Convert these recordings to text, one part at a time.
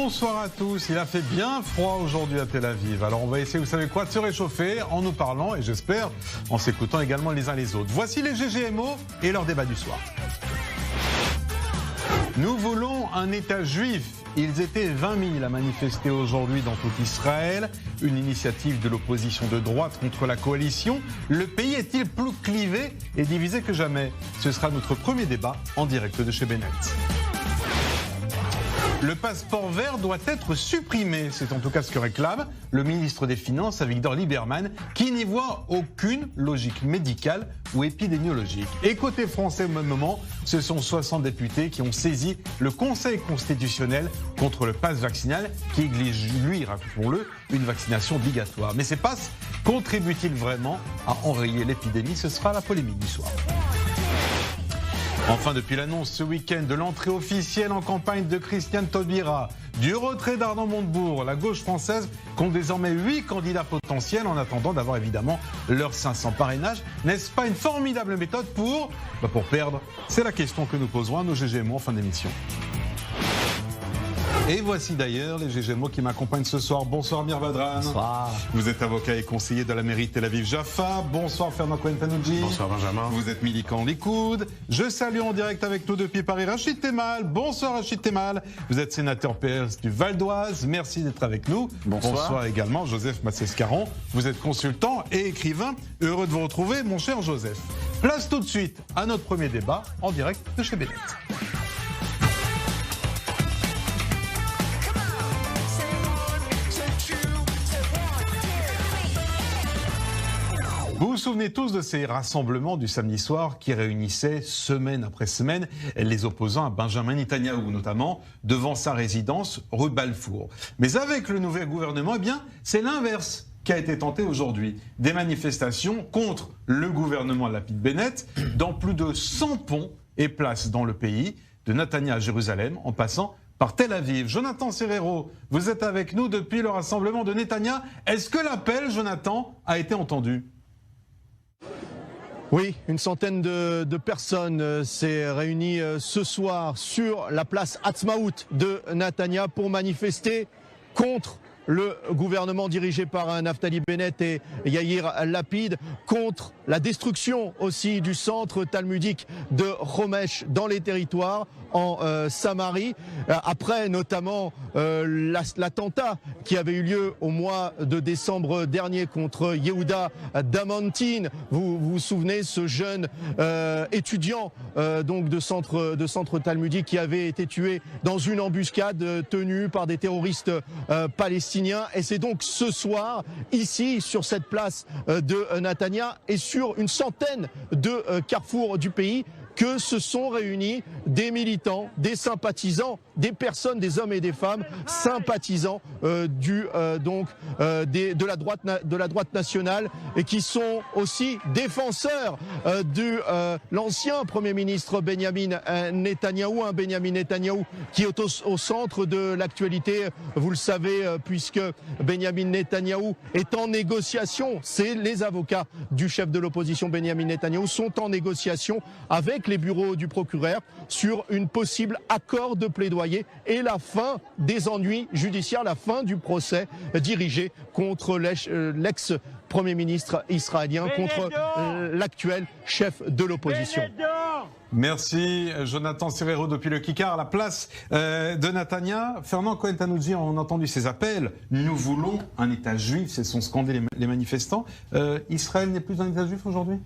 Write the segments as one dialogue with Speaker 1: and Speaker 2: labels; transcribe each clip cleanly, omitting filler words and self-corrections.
Speaker 1: Bonsoir à tous, il a fait bien froid aujourd'hui à Tel Aviv. Alors on va essayer, vous savez quoi, de se réchauffer en nous parlant et j'espère en s'écoutant également les uns les autres. Voici les GGMO et leur débat du soir. Nous voulons un État juif. Ils étaient 20 000 à manifester aujourd'hui dans tout Israël. Une initiative de l'opposition de droite contre la coalition. Le pays est-il plus clivé et divisé que jamais? Ce sera notre premier débat en direct de chez Bennett. Le passeport vert doit être supprimé, c'est en tout cas ce que réclame le ministre des Finances, Avigdor Lieberman, qui n'y voit aucune logique médicale ou épidémiologique. Et côté français au même moment, ce sont 60 députés qui ont saisi le Conseil constitutionnel contre le pass vaccinal qui exige, lui, rappelons-le, une vaccination obligatoire. Mais ces passes contribuent-ils vraiment à enrayer l'épidémie? Ce sera la polémique du soir. Enfin, depuis l'annonce ce week-end de l'entrée officielle en campagne de Christiane Taubira, du retrait d'Arnaud Montebourg, la gauche française compte désormais 8 candidats potentiels en attendant d'avoir évidemment leurs 500 parrainages. N'est-ce pas une formidable méthode pour perdre? C'est la question que nous poserons à nos GGMO en fin d'émission. Et voici d'ailleurs les GGMO qui m'accompagnent ce soir. Bonsoir Amir Badran.
Speaker 2: Bonsoir.
Speaker 1: Vous êtes avocat et conseiller de la mairie de Tel Aviv Jaffa. Bonsoir Fernand Cohen-Tanoudji.
Speaker 2: Bonsoir Benjamin.
Speaker 1: Vous êtes militant Likoud. Je salue en direct avec nous depuis Paris Rachid Temal. Bonsoir Rachid Temal. Vous êtes sénateur PS du Val d'Oise. Merci d'être avec nous.
Speaker 2: Bonsoir.
Speaker 1: Bonsoir également Joseph Massescaron. Vous êtes consultant et écrivain. Heureux de vous retrouver mon cher Joseph. Place tout de suite à notre premier débat en direct de chez Bennett. Vous vous souvenez tous de ces rassemblements du samedi soir qui réunissaient semaine après semaine les opposants à Benjamin Netanyahou, notamment devant sa résidence rue Balfour. Mais avec le nouvel gouvernement, eh bien, c'est l'inverse qui a été tenté aujourd'hui. Des manifestations contre le gouvernement Lapid-Bennett dans plus de 100 ponts et places dans le pays, de Netanya à Jérusalem, en passant par Tel Aviv. Jonathan Serrero, vous êtes avec nous depuis le rassemblement de Netanya. Est-ce que l'appel, Jonathan, a été entendu ?
Speaker 3: Oui, une centaine de personnes s'est réunie ce soir sur la place Hatzmaout de Netanya pour manifester contre le gouvernement dirigé par Naftali Bennett et Yair Lapid, contre la destruction aussi du centre talmudique de Homesh dans les territoires en Samarie, après notamment l'attentat qui avait eu lieu au mois de décembre dernier contre Yehuda Damantin. Vous vous souvenez, ce jeune étudiant donc de centre talmudique qui avait été tué dans une embuscade tenue par des terroristes palestiniens. Et c'est donc ce soir, ici, sur cette place de Netanya et sur une centaine de carrefours du pays, que se sont réunis des militants, des sympathisants, des personnes, des hommes et des femmes sympathisants de la droite nationale et qui sont aussi défenseurs de l'ancien Premier ministre Benjamin Netanyahou, Benjamin Netanyahou qui est au centre de l'actualité, vous le savez, puisque Benjamin Netanyahou est en négociation. C'est les avocats du chef de l'opposition Benjamin Netanyahou sont en négociation avec les bureaux du procureur sur une possible accord de plaidoyer et la fin des ennuis judiciaires, la fin du procès dirigé contre l'ex-premier ministre israélien, contre l'actuel chef de l'opposition.
Speaker 1: Merci Jonathan Serrero depuis le Kikar à la place de Netanya. Fernand Cohen-Tanoudji, on a entendu ces appels. Nous voulons un État juif, c'est son scandé les manifestants. Israël n'est plus un État juif aujourd'hui ?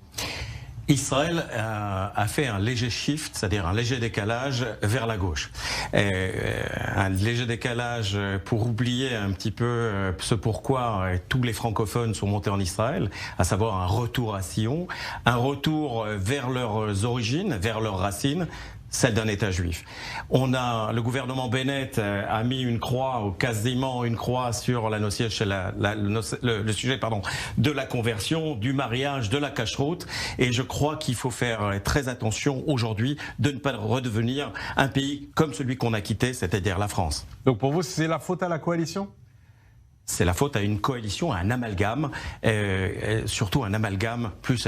Speaker 2: Israël a fait un léger shift, c'est-à-dire un léger décalage vers la gauche. Un léger décalage pour oublier un petit peu ce pourquoi tous les francophones sont montés en Israël, à savoir un retour à Sion, un retour vers leurs origines, vers leurs racines, celle d'un État juif. Le gouvernement Bennett a mis une croix, ou quasiment une croix, sur le sujet de la conversion, du mariage, de la cacheroute. Et je crois qu'il faut faire très attention aujourd'hui de ne pas redevenir un pays comme celui qu'on a quitté, c'est-à-dire la France.
Speaker 1: Donc pour vous, c'est la faute à la coalition ?
Speaker 2: C'est la faute à une coalition, à un amalgame, surtout un amalgame plus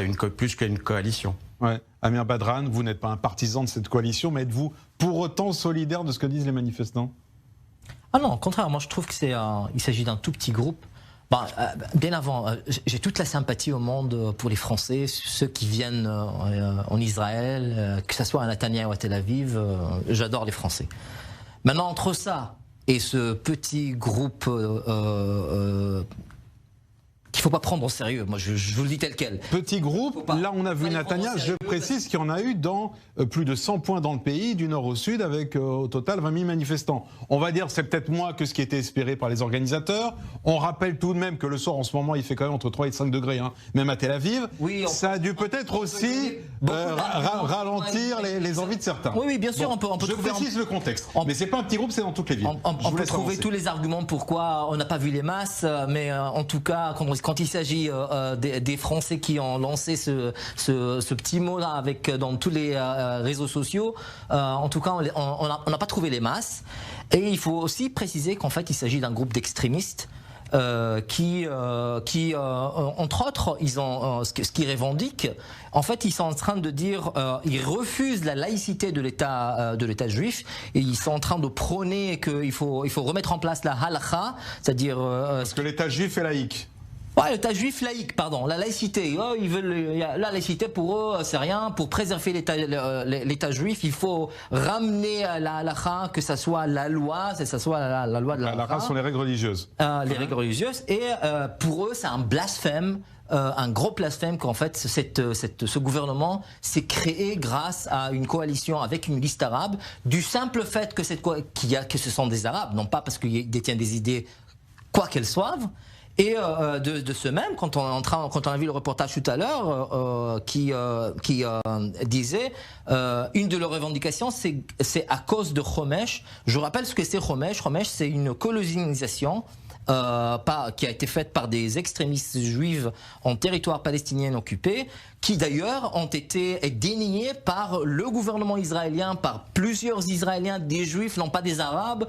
Speaker 2: qu'à une coalition.
Speaker 1: Ouais. Amir Badran, vous n'êtes pas un partisan de cette coalition, mais êtes-vous pour autant solidaire de ce que disent les manifestants ?
Speaker 4: Ah non, au contraire, moi je trouve que il s'agit d'un tout petit groupe. Bien avant, j'ai toute la sympathie au monde pour les Français, ceux qui viennent en Israël, que ce soit à Netanya ou à Tel Aviv, j'adore les Français. Maintenant, entre ça et ce petit groupe qu'il ne faut pas prendre au sérieux, moi je vous le dis tel quel.
Speaker 1: Petit groupe, là on a vu Netanya, je précise qu'il y en a eu dans plus de 100 points dans le pays, du nord au sud, avec au total 20 000 manifestants. On va dire c'est peut-être moins que ce qui était espéré par les organisateurs. On rappelle tout de même que le soir en ce moment il fait quand même entre 3 et 5 degrés, hein, même à Tel Aviv. Oui, ça a dû peut-être aussi ralentir les envies de certains.
Speaker 4: Oui, bien sûr,
Speaker 1: bon,
Speaker 4: on peut
Speaker 1: je précise le contexte, mais c'est pas un petit groupe, c'est dans toutes les villes.
Speaker 4: On peut trouver tous les arguments pourquoi on n'a pas vu les masses, mais en tout cas, quand il s'agit des Français qui ont lancé ce petit mot-là dans tous les réseaux sociaux, en tout cas, on n'a pas trouvé les masses. Et il faut aussi préciser qu'en fait, il s'agit d'un groupe d'extrémistes qui entre autres, ils ont ce qu'ils revendiquent. En fait, ils sont en train de dire, ils refusent la laïcité de l'État juif, et ils sont en train de prôner qu'il faut remettre en place la halakha, c'est-à-dire
Speaker 1: parce que l'État juif est laïque.
Speaker 4: Ouais, l'État juif laïque, pardon, la laïcité. Oh, ils veulent la laïcité pour eux, c'est rien. Pour préserver l'État juif, il faut ramener la halakha, que ça soit la loi, que ça soit la loi de la halakha.
Speaker 1: La halakha sont les règles religieuses.
Speaker 4: Les règles religieuses. Et pour eux, c'est un blasphème. Un gros blasphème qu'en fait ce gouvernement s'est créé grâce à une coalition avec une liste arabe, du simple fait que ce sont des Arabes, non pas parce qu'ils détiennent des idées quoi qu'elles soient. Et de ce même, quand on a vu le reportage tout à l'heure, qui disait une de leurs revendications, c'est à cause de Homesh. Je rappelle ce que c'est Homesh. Homesh, c'est une colonisation qui a été faite par des extrémistes juifs en territoire palestinien occupé, qui d'ailleurs ont été déniés par le gouvernement israélien, par plusieurs Israéliens, des juifs, non pas des arabes,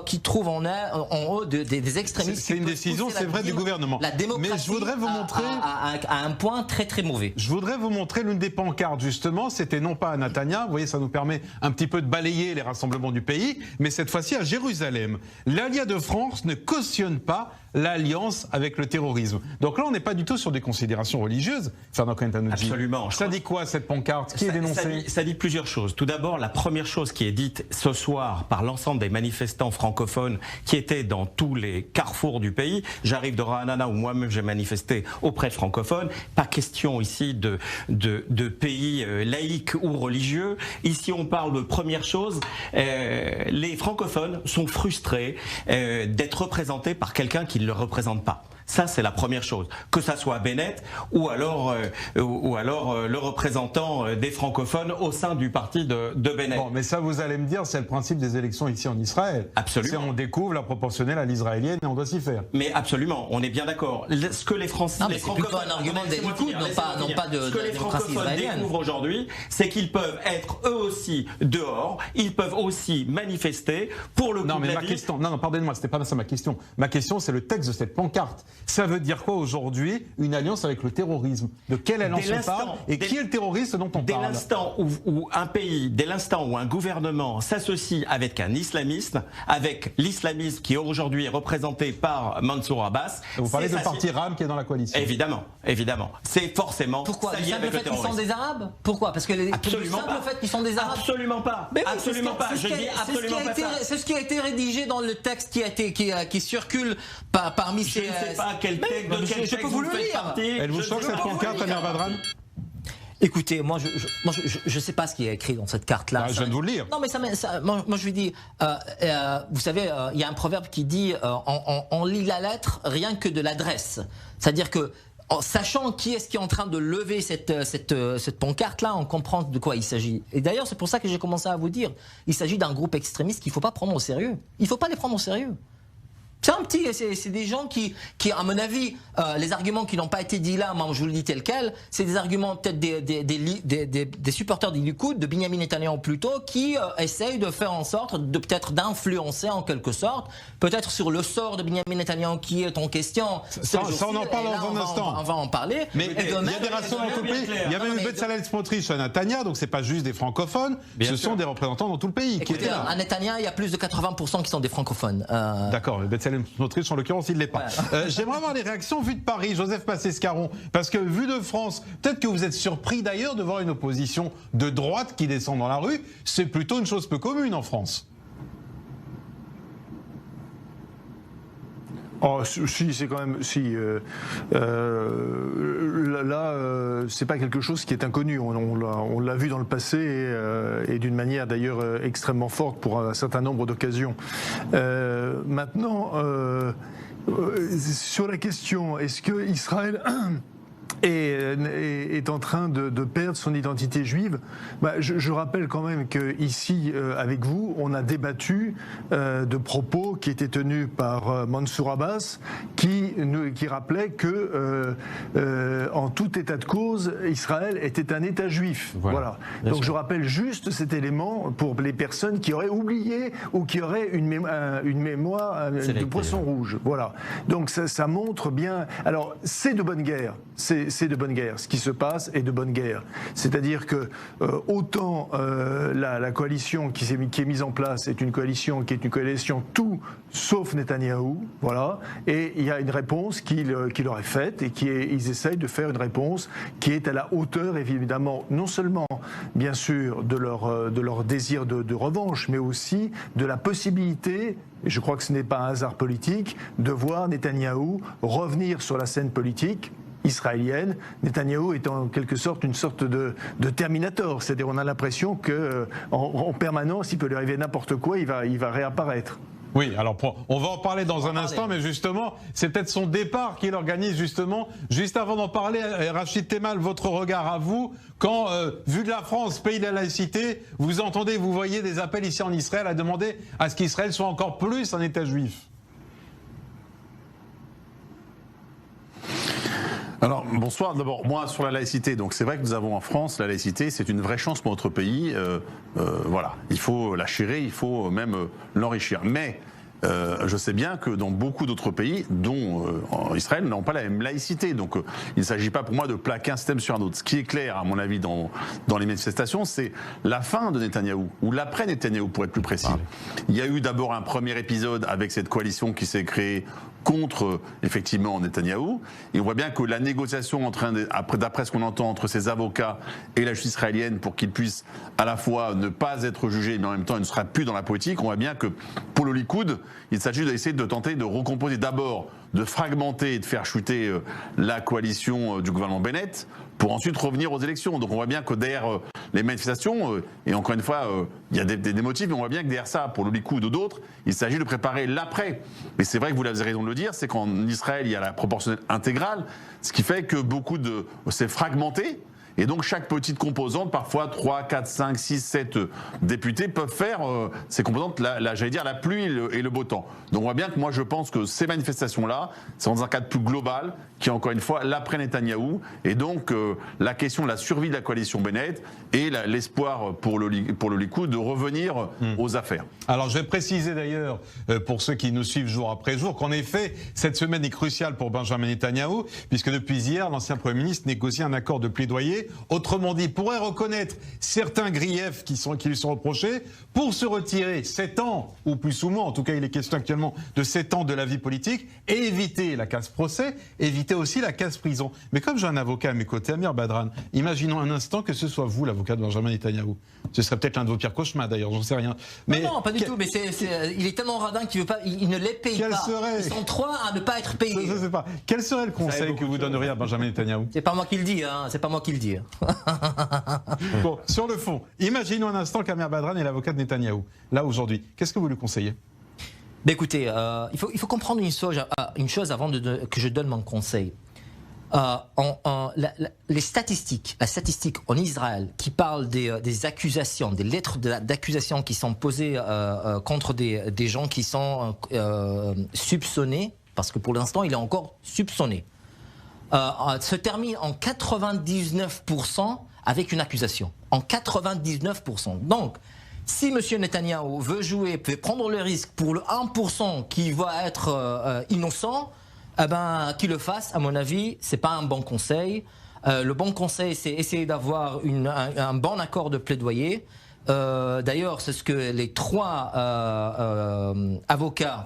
Speaker 4: qui trouvent en eux des extrémistes.
Speaker 1: C'est une décision, c'est vrai, du gouvernement.
Speaker 4: La démocratie,
Speaker 1: mais je voudrais vous montrer
Speaker 4: à un point très très mauvais.
Speaker 1: Je voudrais vous montrer l'une des pancartes, justement, c'était non pas à Netanya, vous voyez, ça nous permet un petit peu de balayer les rassemblements du pays, mais cette fois-ci à Jérusalem. L'Alliance de France ne cautionne pas l'alliance avec le terrorisme. Donc là, on n'est pas du tout sur des considérations religieuses. Fernand Cohen-Tannoudji.
Speaker 2: Absolument.
Speaker 1: Ça dit quoi, cette pancarte? Qui est dénoncée?
Speaker 2: Ça dit plusieurs choses. Tout d'abord, la première chose qui est dite ce soir par l'ensemble des manifestants francophones qui étaient dans tous les carrefours du pays. J'arrive de Ra'anana où moi-même j'ai manifesté auprès de francophones. Pas question ici de pays laïques ou religieux. Ici, on parle de première chose. Les francophones sont frustrés d'être représentés par quelqu'un qui ne le représente pas. Ça, c'est la première chose. Que ça soit Bennett ou alors le représentant des francophones au sein du parti de Bennett.
Speaker 1: Bon, mais ça, vous allez me dire, c'est le principe des élections ici en Israël.
Speaker 2: Absolument.
Speaker 1: On découvre la proportionnelle à l'israélienne et on doit s'y faire.
Speaker 2: Mais absolument, on est bien d'accord. Ce que les Français,
Speaker 4: c'est plutôt un argument des Likoud, non pas de
Speaker 2: ce que les francophones découvrent aujourd'hui, c'est qu'ils peuvent être eux aussi dehors, ils peuvent aussi manifester pour le coup de la vie.
Speaker 1: Non, pardonnez-moi, c'était pas ça ma question. Ma question, c'est le texte de cette pancarte. Ça veut dire quoi aujourd'hui, une alliance avec le terrorisme? De quelle alliance on parle? Et qui est le terroriste dont on parle?
Speaker 2: Dès l'instant où un pays, dès l'instant où un gouvernement s'associe avec un islamiste, avec l'islamisme qui aujourd'hui est représenté par Mansour Abbas.
Speaker 1: Vous parlez du parti RAM qui est dans la coalition.
Speaker 2: Évidemment. C'est forcément.
Speaker 4: Pourquoi? Le simple fait qu'ils sont des Arabes? Pourquoi? Parce que le simple fait qu'ils sont des Arabes?
Speaker 2: Absolument pas.
Speaker 4: Mais oui,
Speaker 2: absolument pas. Je dis absolument pas ça.
Speaker 4: C'est ce qui a été rédigé dans le texte qui circule parmi ces.
Speaker 2: Je ne sais pas quel texte, de quel texte vous faites partie.
Speaker 1: Elle vous choque cette pancarte, Amir Badran?
Speaker 4: Écoutez, moi je sais pas ce qui est écrit dans cette carte-là.
Speaker 1: Je viens de vous le lire.
Speaker 4: Non mais moi je lui dis, vous savez, il y a un proverbe qui dit, on lit la lettre rien que de l'adresse. C'est-à-dire que en sachant qui est-ce qui est en train de lever cette pancarte-là, on comprend de quoi il s'agit. Et d'ailleurs, c'est pour ça que j'ai commencé à vous dire, il s'agit d'un groupe extrémiste qu'il ne faut pas prendre au sérieux. Il ne faut pas les prendre au sérieux. C'est des gens qui, à mon avis, les arguments qui n'ont pas été dits là, moi je vous le dis tel quel, c'est des arguments peut-être des supporters du Likoud, de Benjamin Netanyahu plutôt, qui essayent de faire en sorte peut-être d'influencer en quelque sorte, peut-être sur le sort de Benjamin Netanyahu qui est en question.
Speaker 1: Ça on en parle dans un instant.
Speaker 4: On va en parler.
Speaker 1: Mais il y a des rassemblements dans tout le pays. Il y a même Bezalel Smotrich à Netanya, donc c'est pas juste des francophones, ce sont des représentants dans tout le pays.
Speaker 4: Écoutez, à Netanya, il y a plus de 80% qui sont des francophones.
Speaker 1: D'accord, Bezalel Smotrich en l'occurrence il ne l'est pas. Ouais. J'aimerais avoir les réactions vues de Paris, Joseph Passescaron, parce que vu de France, peut-être que vous êtes surpris d'ailleurs de voir une opposition de droite qui descend dans la rue, c'est plutôt une chose peu commune en France.
Speaker 3: Oh, si, c'est quand même. Si, c'est pas quelque chose qui est inconnu. On l'a vu dans le passé et d'une manière d'ailleurs extrêmement forte pour un certain nombre d'occasions. Maintenant, sur la question, est-ce que Israël est en train de perdre son identité juive. Je rappelle quand même qu'ici, avec vous, on a débattu de propos qui étaient tenus par Mansour Abbas, qui rappelait que, en tout état de cause, Israël était un État juif. Voilà. Donc je rappelle juste cet élément pour les personnes qui auraient oublié ou qui auraient une mémoire de poisson rouge. Voilà. Donc ça montre bien. Alors c'est de bonne guerre. C'est de bonne guerre. Ce qui se passe est de bonne guerre. C'est-à-dire que autant la coalition qui est mise en place est une coalition tout sauf Netanyahou, voilà, et il y a une réponse qui leur est faite et ils essayent de faire une réponse qui est à la hauteur, évidemment, non seulement, bien sûr, de leur désir de revanche, mais aussi de la possibilité, et je crois que ce n'est pas un hasard politique, de voir Netanyahou revenir sur la scène politique israélienne. Netanyahou est en quelque sorte une sorte de Terminator, c'est-à-dire on a l'impression qu'en permanence, il peut lui arriver n'importe quoi, il va réapparaître.
Speaker 1: Oui, alors on va en parler dans un instant, mais justement, c'est peut-être son départ qu'il organise justement. Juste avant d'en parler, Rachid Temal, votre regard à vous, quand, vu de la France, pays de la laïcité, vous entendez, vous voyez des appels ici en Israël à demander à ce qu'Israël soit encore plus un État juif.
Speaker 5: Alors, bonsoir. D'abord, moi, sur la laïcité, donc c'est vrai que nous avons en France, la laïcité, c'est une vraie chance pour notre pays. Voilà, il faut la chérir, il faut même l'enrichir. Mais je sais bien que dans beaucoup d'autres pays, dont Israël, n'ont pas la même laïcité. Donc, il ne s'agit pas pour moi de plaquer un système sur un autre. Ce qui est clair, à mon avis, dans les manifestations, c'est la fin de Netanyahou, ou l'après-Netanyahou, pour être plus précis. Il y a eu d'abord un premier épisode avec cette coalition qui s'est créée contre, effectivement, Netanyahou. Et on voit bien que la négociation, d'après ce qu'on entend, entre ses avocats et la justice israélienne, pour qu'ils puissent à la fois ne pas être jugés, mais en même temps, il ne sera plus dans la politique, on voit bien que pour le Likoud, il s'agit d'essayer de tenter de recomposer d'abord, de fragmenter et de faire chuter la coalition du gouvernement Bennett, pour ensuite revenir aux élections. Donc on voit bien que derrière les manifestations, et encore une fois, il y a des motifs, mais on voit bien que derrière ça, pour le Likoud ou d'autres, il s'agit de préparer l'après. Mais c'est vrai que vous avez raison de le dire, c'est qu'en Israël, il y a la proportionnelle intégrale, ce qui fait que c'est fragmenté. Et donc chaque petite composante, parfois 3, 4, 5, 6, 7 députés peuvent faire ces composantes, j'allais dire la pluie et le beau temps. Donc on voit bien que moi je pense que ces manifestations-là, c'est dans un cadre plus global, qui est encore une fois l'après Netanyahou, et donc la question de la survie de la coalition Bennett et l'espoir pour le Likoud de revenir aux affaires.
Speaker 1: Alors je vais préciser d'ailleurs, pour ceux qui nous suivent jour après jour, qu'en effet, cette semaine est cruciale pour Benjamin Netanyahou, puisque depuis hier, l'ancien Premier ministre négocie un accord de plaidoyer. Autrement dit, pourrait reconnaître certains griefs qui lui sont reprochés pour se retirer 7 ans, ou plus ou moins, en tout cas il est question actuellement de 7 ans de la vie politique, et éviter la casse procès, éviter aussi la casse prison. Mais comme j'ai un avocat à mes côtés, Amir Badran, imaginons un instant que ce soit vous l'avocat de Benjamin Netanyahou. Ce serait peut-être l'un de vos pires cauchemars d'ailleurs, j'en sais rien. Mais
Speaker 4: non, pas du tout, mais il est tellement radin qu'il veut pas, il ne les paye pas. Ils sont 3 à ne pas être payés.
Speaker 1: Je sais pas. Quel serait le conseil que vous donneriez à Benjamin Netanyahou?
Speaker 4: C'est pas moi qui le dis, hein, c'est pas moi qui le dis.
Speaker 1: Bon, sur le fond, imaginons un instant qu'Amir Badran est l'avocat de Netanyahou. Là, aujourd'hui, qu'est-ce que vous lui conseillez?
Speaker 4: Écoutez, il faut comprendre une chose avant que je donne mon conseil. les statistiques, la statistique en Israël qui parle des accusations, des lettres d'accusation qui sont posées contre des gens qui sont soupçonnés, parce que pour l'instant il est encore soupçonné, se termine en 99% avec une accusation. En 99%. Donc, si M. Netanyahou veut jouer, peut prendre le risque pour le 1% qui va être innocent, eh ben, qu'il le fasse, à mon avis, c'est pas un bon conseil. Le bon conseil, c'est essayer d'avoir un bon accord de plaidoyer. D'ailleurs, c'est ce que les trois avocats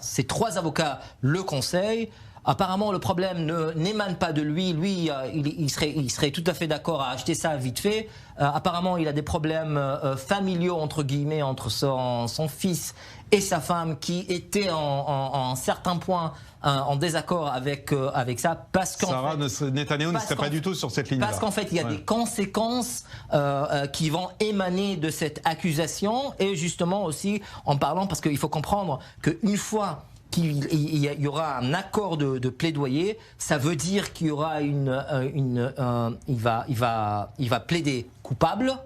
Speaker 4: le conseillent. Apparemment, le problème n'émane pas de lui. Lui, il serait tout à fait d'accord à acheter ça vite fait. Apparemment, il a des problèmes familiaux, entre guillemets, entre son fils et sa femme, qui étaient en certains points en désaccord avec ça. Parce qu'en
Speaker 1: Netanyahou ne serait pas du tout sur cette ligne-là.
Speaker 4: Parce qu'en fait, il y a des conséquences qui vont émaner de cette accusation. Et justement aussi, en parlant, parce qu'il faut comprendre qu'une fois qu'il y aura un accord de plaidoyer, ça veut dire qu'il y aura il va plaider coupable.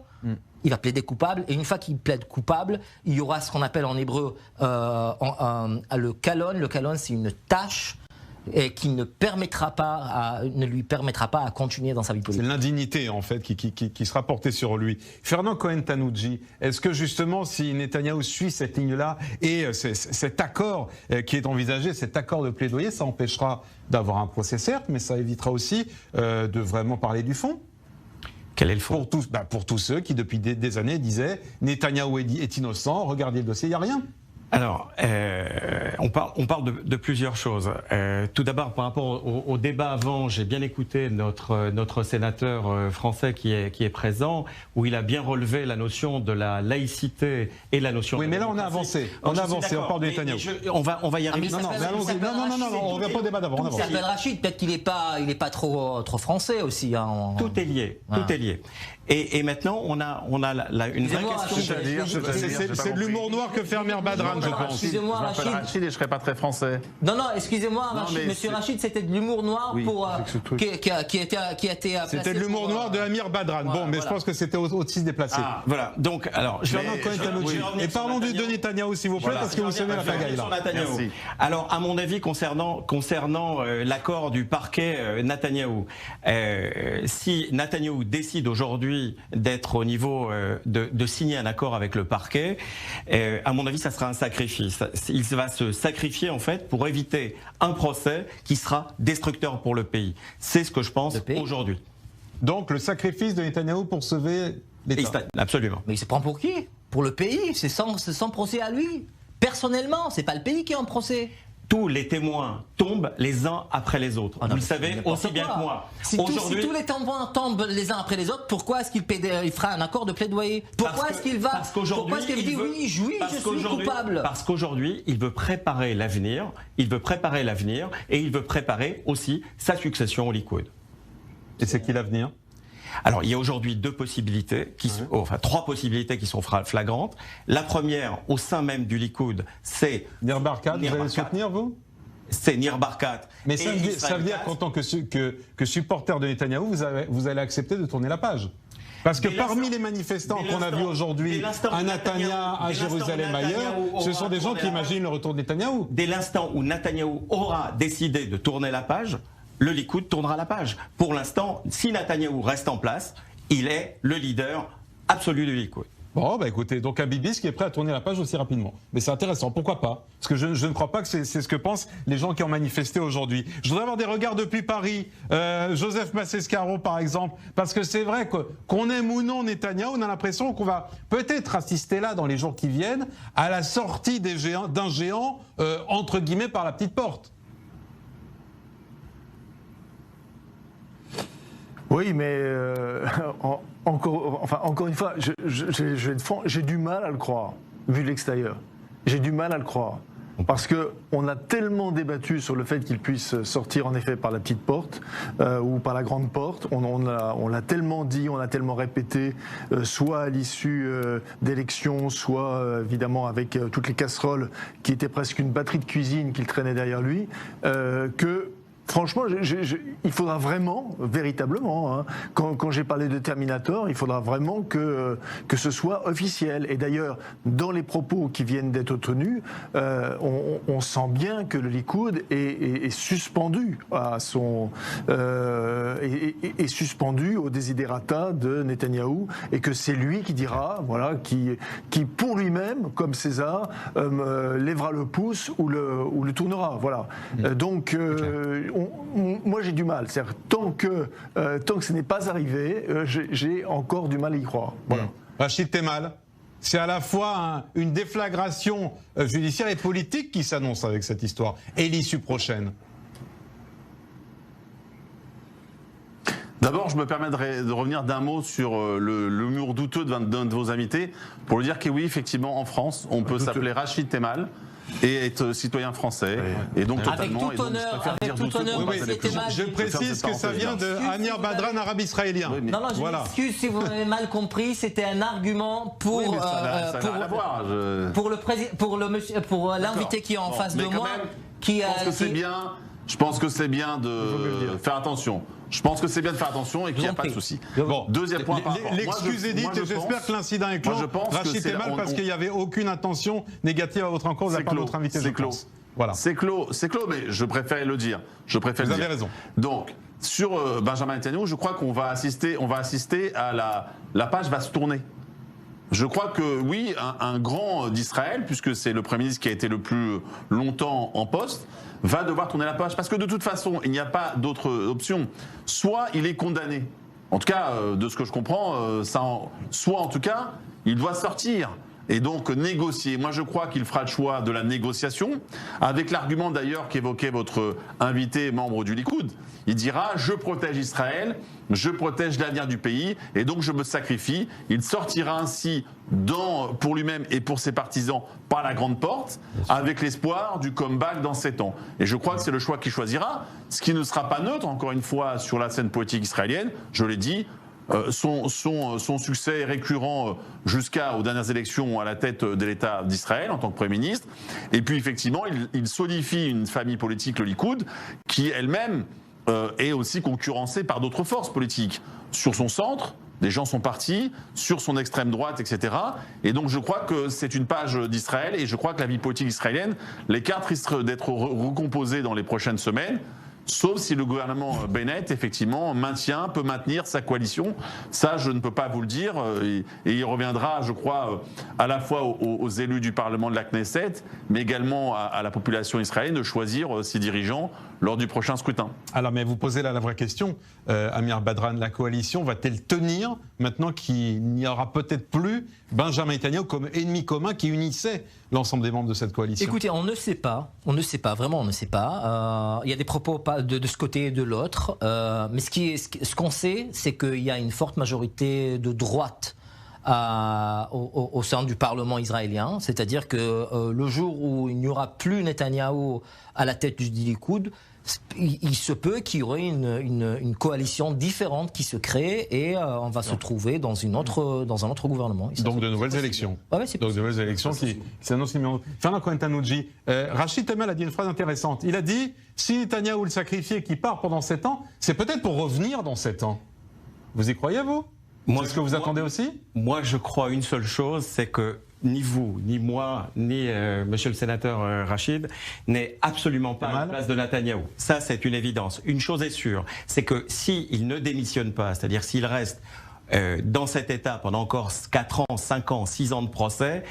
Speaker 4: Il va plaider coupable, et une fois qu'il plaide coupable, il y aura ce qu'on appelle en hébreu le kalon. Le kalon, c'est une tâche et qui ne lui permettra pas à continuer dans sa vie politique.
Speaker 1: C'est l'indignité, en fait, qui sera portée sur lui. Fernand Cohen-Tanoudji, est-ce que justement, si Netanyahou suit cette ligne-là et cet accord qui est envisagé, cet accord de plaidoyer, ça empêchera d'avoir un procès, certes, mais ça évitera aussi de vraiment parler du fond?
Speaker 2: Quel est le fond?
Speaker 1: Pour tous ceux qui, depuis des années, disaient Netanyahou est innocent, regardez le dossier, il n'y a rien.
Speaker 2: Alors, on parle de plusieurs choses. Tout d'abord, par rapport au débat avant, j'ai bien écouté notre sénateur français qui est présent, où il a bien relevé la notion de la laïcité et la notion.
Speaker 1: Oui, mais là on a avancé. On parle de Netanyahou.
Speaker 2: On va y arriver.
Speaker 1: Non, on ne va pas au débat d'avant.
Speaker 4: Il s'appelle Rachid, peut-être qu'il n'est pas trop français aussi. Hein.
Speaker 2: Tout est lié. Tout est lié. Et maintenant, on a une vraie question.
Speaker 1: C'est de l'humour noir que fait Amir Badran, je pense.
Speaker 4: Excusez-moi,
Speaker 5: Rachid, et je ne serais pas très français.
Speaker 4: Non, excusez-moi, Monsieur Rachid, c'était de l'humour noir qui a été placé.
Speaker 1: C'était de l'humour noir de Amir Badran. Bon, mais je pense que c'était aussi déplacé.
Speaker 2: Voilà. Donc, alors,
Speaker 1: et parlons de Netanyahou, s'il vous plaît, parce que vous savez la pagaille là.
Speaker 2: Alors, à mon avis, concernant l'accord du parquet Netanyahou, si Netanyahou décide aujourd'hui d'être au niveau de signer un accord avec le parquet, à mon avis, ça sera un sacrifice. Il va se sacrifier en fait pour éviter un procès qui sera destructeur pour le pays. C'est ce que je pense aujourd'hui.
Speaker 1: Donc le sacrifice de Netanyahou pour sauver l'État.
Speaker 2: Absolument.
Speaker 4: Mais il se prend pour qui? Pour le pays? C'est sans procès à lui. Personnellement, c'est pas le pays qui est en procès.
Speaker 2: Tous les témoins tombent les uns après les autres. Vous le savez aussi bien que moi.
Speaker 4: Si tous les témoins tombent les uns après les autres, pourquoi est-ce qu'il fera un accord de plaidoyer? Pourquoi est-ce qu'il va? Pourquoi est-ce qu'il dit oui, je suis coupable?
Speaker 2: Parce qu'aujourd'hui, il veut préparer l'avenir. Il veut préparer l'avenir et il veut préparer aussi sa succession au Likoud.
Speaker 1: Et c'est qui l'avenir?
Speaker 2: Alors, il y a aujourd'hui trois possibilités qui sont flagrantes. La première, au sein même du Likoud, c'est
Speaker 1: Nir Barkat. Vous allez le soutenir, vous?
Speaker 2: C'est Nir Barkat.
Speaker 1: Mais ça veut dire qu'en tant que supporter de Netanyahou, vous allez accepter de tourner la page. Parce que parmi les manifestants qu'on a vus aujourd'hui à Netanya, à Jérusalem, ailleurs, ce sont des gens qui imaginent le retour de Netanyahou.
Speaker 2: Dès l'instant où Netanyahou aura décidé de tourner la page, le Likoud tournera la page. Pour l'instant, si Netanyahou reste en place, il est le leader absolu du Likoud.
Speaker 1: Bon, écoutez, donc un bibis qui est prêt à tourner la page aussi rapidement. Mais c'est intéressant, pourquoi pas? Parce que je ne crois pas que c'est ce que pensent les gens qui ont manifesté aujourd'hui. Je voudrais avoir des regards depuis Paris. Joseph Massescaro, par exemple. Parce que c'est vrai qu'on aime ou non Netanyahou, on a l'impression qu'on va peut-être assister là, dans les jours qui viennent, à la sortie d'un géant, entre guillemets, par la petite porte.
Speaker 6: Oui, mais encore une fois, j'ai du mal à le croire, vu de l'extérieur. J'ai du mal à le croire. Parce qu'on a tellement débattu sur le fait qu'il puisse sortir en effet par la petite porte ou par la grande porte. On l'a tellement dit, on l'a tellement répété, soit à l'issue d'élections, soit évidemment avec toutes les casseroles qui étaient presque une batterie de cuisine qu'il traînait derrière lui, que Franchement, il faudra vraiment, véritablement, hein, quand j'ai parlé de Terminator, il faudra vraiment que ce soit officiel. Et d'ailleurs, dans les propos qui viennent d'être tenus, on sent bien que le Likoud est suspendu à est suspendu au desiderata de Netanyahou, et que c'est lui qui dira, voilà, qui pour lui-même, comme César, lèvera le pouce ou le tournera. Voilà. Donc moi j'ai du mal. C'est-à-dire, tant que ce n'est pas arrivé, j'ai encore du mal à y croire. Voilà.
Speaker 1: Rachid Temal, c'est à la fois une déflagration judiciaire et politique qui s'annonce avec cette histoire. Et l'issue prochaine?
Speaker 5: D'abord, je me permettrai de revenir d'un mot sur le mur douteux d'un de vos invités, pour lui dire que oui, effectivement, en France, on peut s'appeler Rachid Temal et être citoyen français. Oui. Et donc totalement.
Speaker 4: Avec tout honneur,
Speaker 1: je précise que ça vient de Amir Badran, arabe israélien.
Speaker 4: Oui, non, je m'excuse si vous m'avez mal compris. C'était un argument pour pour l'invité qui est en face de moi.
Speaker 5: Je pense que c'est bien de faire attention. Je pense que c'est bien de faire attention et qu'il n'y a pas de souci.
Speaker 1: Bon,
Speaker 5: deuxième point.
Speaker 1: L'excuse est dite et j'espère que l'incident est clos. Rachid Temal, parce qu'il n'y avait aucune intention négative à votre encontre de la part de votre invité.
Speaker 5: C'est clos. Voilà. C'est clos, mais je préfère le dire. Vous
Speaker 1: avez raison.
Speaker 5: Donc, sur Benjamin Netanyahu, je crois qu'on va assister à la page va se tourner. Je crois que oui, un grand d'Israël, puisque c'est le Premier ministre qui a été le plus longtemps en poste, va devoir tourner la page. Parce que de toute façon, il n'y a pas d'autre option. Soit il est condamné, en tout cas, de ce que je comprends, soit en tout cas, il doit sortir. Et donc négocier. Moi je crois qu'il fera le choix de la négociation, avec l'argument d'ailleurs qu'évoquait votre invité membre du Likoud. Il dira « je protège Israël, je protège l'avenir du pays et donc je me sacrifie ». Il sortira ainsi pour lui-même et pour ses partisans par la grande porte, avec l'espoir du comeback dans 7 ans. Et je crois que c'est le choix qu'il choisira, ce qui ne sera pas neutre, encore une fois, sur la scène politique israélienne, je l'ai dit. Son succès récurrent jusqu'aux dernières élections à la tête de l'État d'Israël en tant que Premier ministre. Et puis effectivement, il solidifie une famille politique, le Likoud, qui elle-même est aussi concurrencée par d'autres forces politiques. Sur son centre, des gens sont partis, sur son extrême droite, etc. Et donc je crois que c'est une page d'Israël et je crois que la vie politique israélienne, les cartes risquent d'être recomposées dans les prochaines semaines. Sauf si le gouvernement Bennett, effectivement, peut maintenir sa coalition. Ça, je ne peux pas vous le dire. Et il reviendra, je crois, à la fois aux élus du Parlement de la Knesset, mais également à la population israélienne de choisir ses dirigeants lors du prochain scrutin.
Speaker 1: Alors, mais vous posez là la vraie question, Amir Badran, la coalition va-t-elle tenir maintenant qu'il n'y aura peut-être plus Benjamin Netanyahu comme ennemi commun qui unissait l'ensemble des membres de cette coalition?
Speaker 4: Écoutez, on ne sait pas, vraiment on ne sait pas. Il y a des propos de ce côté et de l'autre, mais ce qu'on sait, c'est qu'il y a une forte majorité de droite au sein du Parlement israélien, c'est-à-dire que le jour où il n'y aura plus Netanyahou à la tête du Likoud, il se peut qu'il y aurait une coalition différente qui se crée et on va se trouver dans un autre gouvernement.
Speaker 1: Donc de nouvelles élections. Ah oui, donc de nouvelles élections qui s'annoncent immédiatement. Fernand Cohen-Tanouji, Rachid Temal a dit une phrase intéressante. Il a dit si Netanyahou le sacrifié qui part pendant 7 ans, c'est peut-être pour revenir dans 7 ans. Vous y croyez, vous? C'est ce que vous attendez aussi?
Speaker 2: Moi, je crois une seule chose, c'est que ni vous, ni moi, ni monsieur le sénateur Rachid n'est absolument pas à la place de Netanyahou. Ça, c'est une évidence. Une chose est sûre, c'est que s'il ne démissionne pas, c'est-à-dire s'il reste dans cet état pendant encore 4 ans, 5 ans, 6 ans de procès,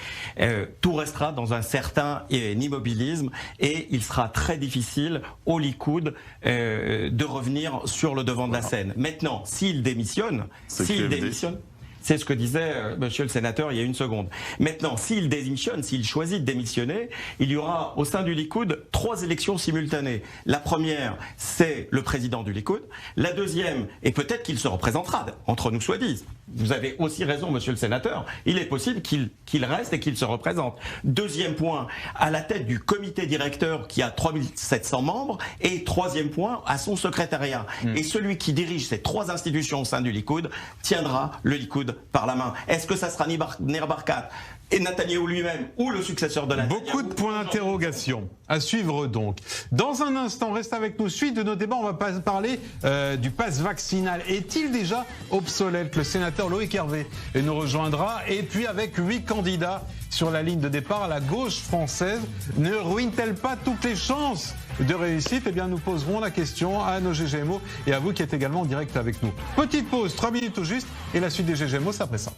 Speaker 2: tout restera dans un certain immobilisme et il sera très difficile au Likoud de revenir sur le devant de la scène. Maintenant, s'il démissionne, c'est ce que disait monsieur le sénateur il y a une seconde. Maintenant, s'il démissionne, s'il choisit de démissionner, il y aura au sein du Likoud 3 élections simultanées. La première, c'est le président du Likoud. La deuxième, et peut-être qu'il se représentera, entre nous soit dit. Vous avez aussi raison, monsieur le sénateur, il est possible qu'il reste et qu'il se représente. Deuxième point, à la tête du comité directeur qui a 3700 membres, et troisième point, à son secrétariat. Et celui qui dirige ces 3 institutions au sein du Likoud tiendra le Likoud par la main. Est-ce que ça sera Nir Barkat, et Netanyahou lui-même ou le successeur de Netanyahou.
Speaker 1: Beaucoup de points d'interrogation à suivre donc. Dans un instant, reste avec nous. Suite de nos débats, on va parler du pass vaccinal. Est-il déjà obsolète? Le sénateur Loïc Hervé nous rejoindra. Et puis avec 8 candidats sur la ligne de départ, la gauche française ne ruine-t-elle pas toutes les chances de réussite? Eh bien, nous poserons la question à nos GGMO et à vous qui êtes également en direct avec nous. Petite pause, 3 minutes tout juste, et la suite des GGMO, c'est après ça.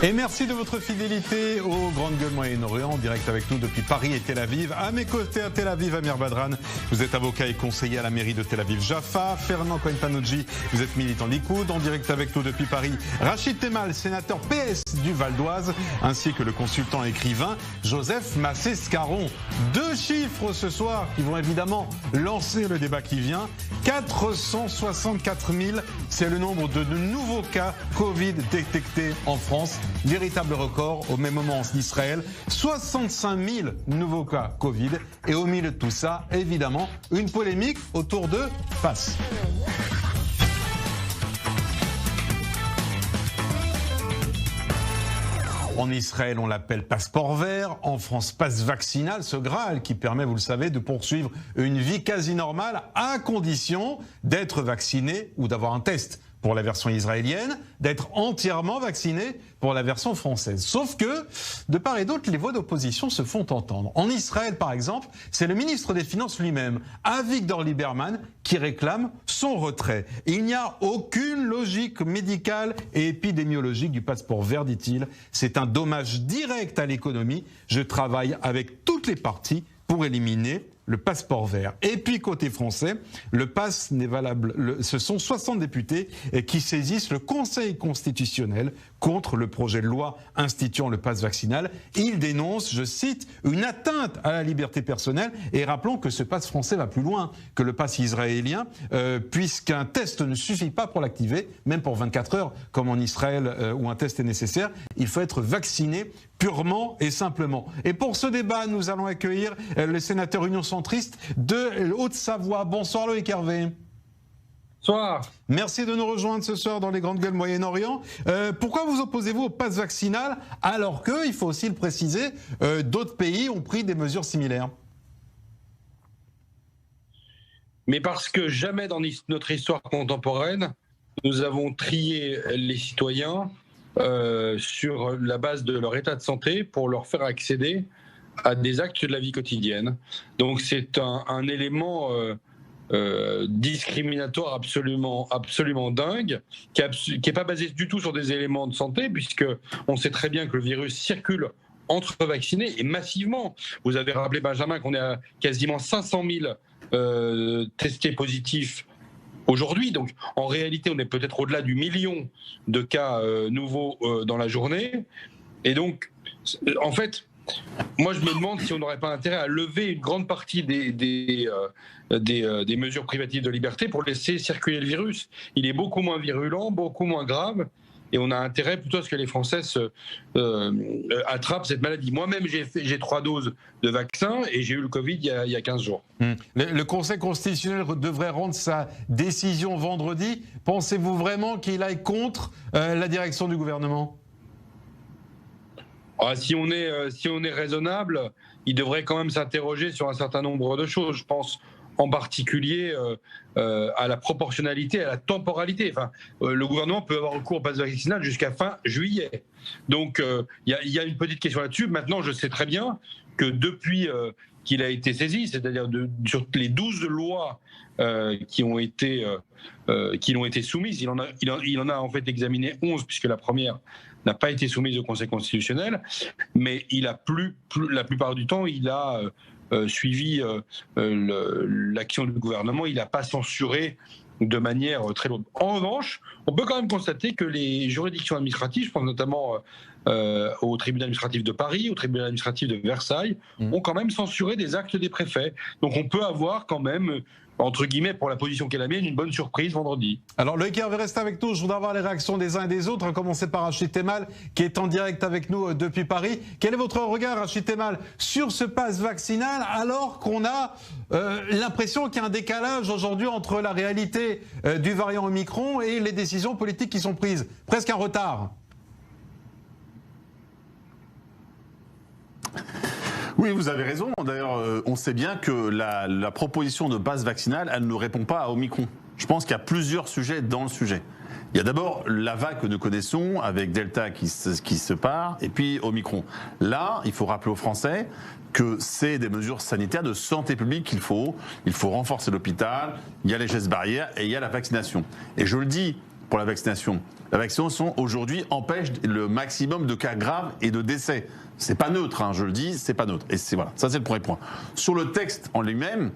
Speaker 1: Et merci de votre fidélité au Grande Gueule Moyen-Orient, en direct avec nous depuis Paris et Tel Aviv. À mes côtés à Tel Aviv, Amir Badran, vous êtes avocat et conseiller à la mairie de Tel Aviv Jaffa. Fernand Cohen-Panoggi, vous êtes militant Likoud. En direct avec nous depuis Paris, Rachid Temal, sénateur PS du Val d'Oise, ainsi que le consultant écrivain Joseph Massé-Scaron. 2 chiffres ce soir qui vont évidemment lancer le débat qui vient. 464 000, c'est le nombre de nouveaux cas Covid détectés en France. Véritable record au même moment en Israël. 65 000 nouveaux cas Covid. Et au milieu de tout ça, évidemment, une polémique autour de pass. En Israël, on l'appelle passeport vert. En France, passe vaccinal, ce Graal qui permet, vous le savez, de poursuivre une vie quasi normale à condition d'être vacciné ou d'avoir un test pour la version israélienne, d'être entièrement vacciné pour la version française. Sauf que, de part et d'autre, les voix d'opposition se font entendre. En Israël, par exemple, c'est le ministre des Finances lui-même, Avigdor Lieberman, qui réclame son retrait. Il n'y a aucune logique médicale et épidémiologique du passeport vert, dit-il. C'est un dommage direct à l'économie. Je travaille avec toutes les parties pour éliminer le passeport vert. Et puis côté français, le pass n'est valable. Ce sont 60 députés qui saisissent le Conseil constitutionnel contre le projet de loi instituant le pass vaccinal. Ils dénoncent, je cite, une atteinte à la liberté personnelle. Et rappelons que ce pass français va plus loin que le pass israélien, puisqu'un test ne suffit pas pour l'activer, même pour 24 heures, comme en Israël où un test est nécessaire. Il faut être vacciné purement et simplement. Et pour ce débat, nous allons accueillir le sénateur Union centriste de Haute-Savoie. Bonsoir Loïc Hervé.
Speaker 7: Bonsoir.
Speaker 1: Merci de nous rejoindre ce soir dans les Grandes Gueules Moyen-Orient. Pourquoi vous opposez-vous au pass vaccinal alors que, il faut aussi le préciser, d'autres pays ont pris des mesures similaires?
Speaker 7: Mais parce que jamais dans notre histoire contemporaine, nous avons trié les citoyens sur la base de leur état de santé pour leur faire accéder à des actes de la vie quotidienne. Donc c'est un élément discriminatoire absolument dingue, qui n'est pas basé du tout sur des éléments de santé, puisque on sait très bien que le virus circule entre vaccinés et massivement. Vous avez rappelé, Benjamin, qu'on est à quasiment 500 000 testés positifs aujourd'hui. Donc en réalité, on est peut-être au-delà du million de cas nouveaux dans la journée. Et donc, en fait, moi je me demande si on n'aurait pas intérêt à lever une grande partie des mesures privatives de liberté pour laisser circuler le virus. Il est beaucoup moins virulent, beaucoup moins grave. Et on a intérêt plutôt à ce que les Français attrapent cette maladie. Moi-même, j'ai 3 doses de vaccin et j'ai eu le Covid il y a 15 jours.
Speaker 1: Le Conseil constitutionnel devrait rendre sa décision vendredi. Pensez-vous vraiment qu'il aille contre la direction du gouvernement ?
Speaker 7: Si on est raisonnable, il devrait quand même s'interroger sur un certain nombre de choses. Je pense en particulier à la proportionnalité, à la temporalité. Enfin, le gouvernement peut avoir recours au pass vaccinal jusqu'à fin juillet. Donc, il y a une petite question là-dessus. Maintenant, je sais très bien que depuis qu'il a été saisi, c'est-à-dire sur les 12 lois qui l'ont été soumises, il en a en fait examiné 11, puisque la première n'a pas été soumise au Conseil constitutionnel, mais il a la plupart du temps, il a suivi l'action du gouvernement, il n'a pas censuré de manière très lourde. En revanche, on peut quand même constater que les juridictions administratives, je pense notamment au tribunal administratif de Paris, au tribunal administratif de Versailles, ont quand même censuré des actes des préfets. Donc on peut avoir quand même entre guillemets, pour la position qu'est la mienne, une bonne surprise vendredi.
Speaker 1: Alors Loïc Hervé reste avec nous, je voudrais avoir les réactions des uns et des autres, à commencer par Rachid Temal qui est en direct avec nous depuis Paris. Quel est votre regard, Rachid Temal, sur ce pass vaccinal alors qu'on a l'impression qu'il y a un décalage aujourd'hui entre la réalité du variant Omicron et les décisions politiques qui sont prises? Presque un retard.
Speaker 5: Oui, vous avez raison. D'ailleurs, on sait bien que la proposition de passe vaccinale, elle ne répond pas à Omicron. Je pense qu'il y a plusieurs sujets dans le sujet. Il y a d'abord la vague que nous connaissons avec Delta qui se part et puis Omicron. Là, il faut rappeler aux Français que c'est des mesures sanitaires de santé publique qu'il faut. Il faut renforcer l'hôpital, il y a les gestes barrières et il y a la vaccination. Et je le dis pour la vaccination aujourd'hui empêche le maximum de cas graves et de décès. C'est pas neutre, hein, je le dis, c'est pas neutre. Et voilà, ça c'est le premier point. Sur le texte en lui-même,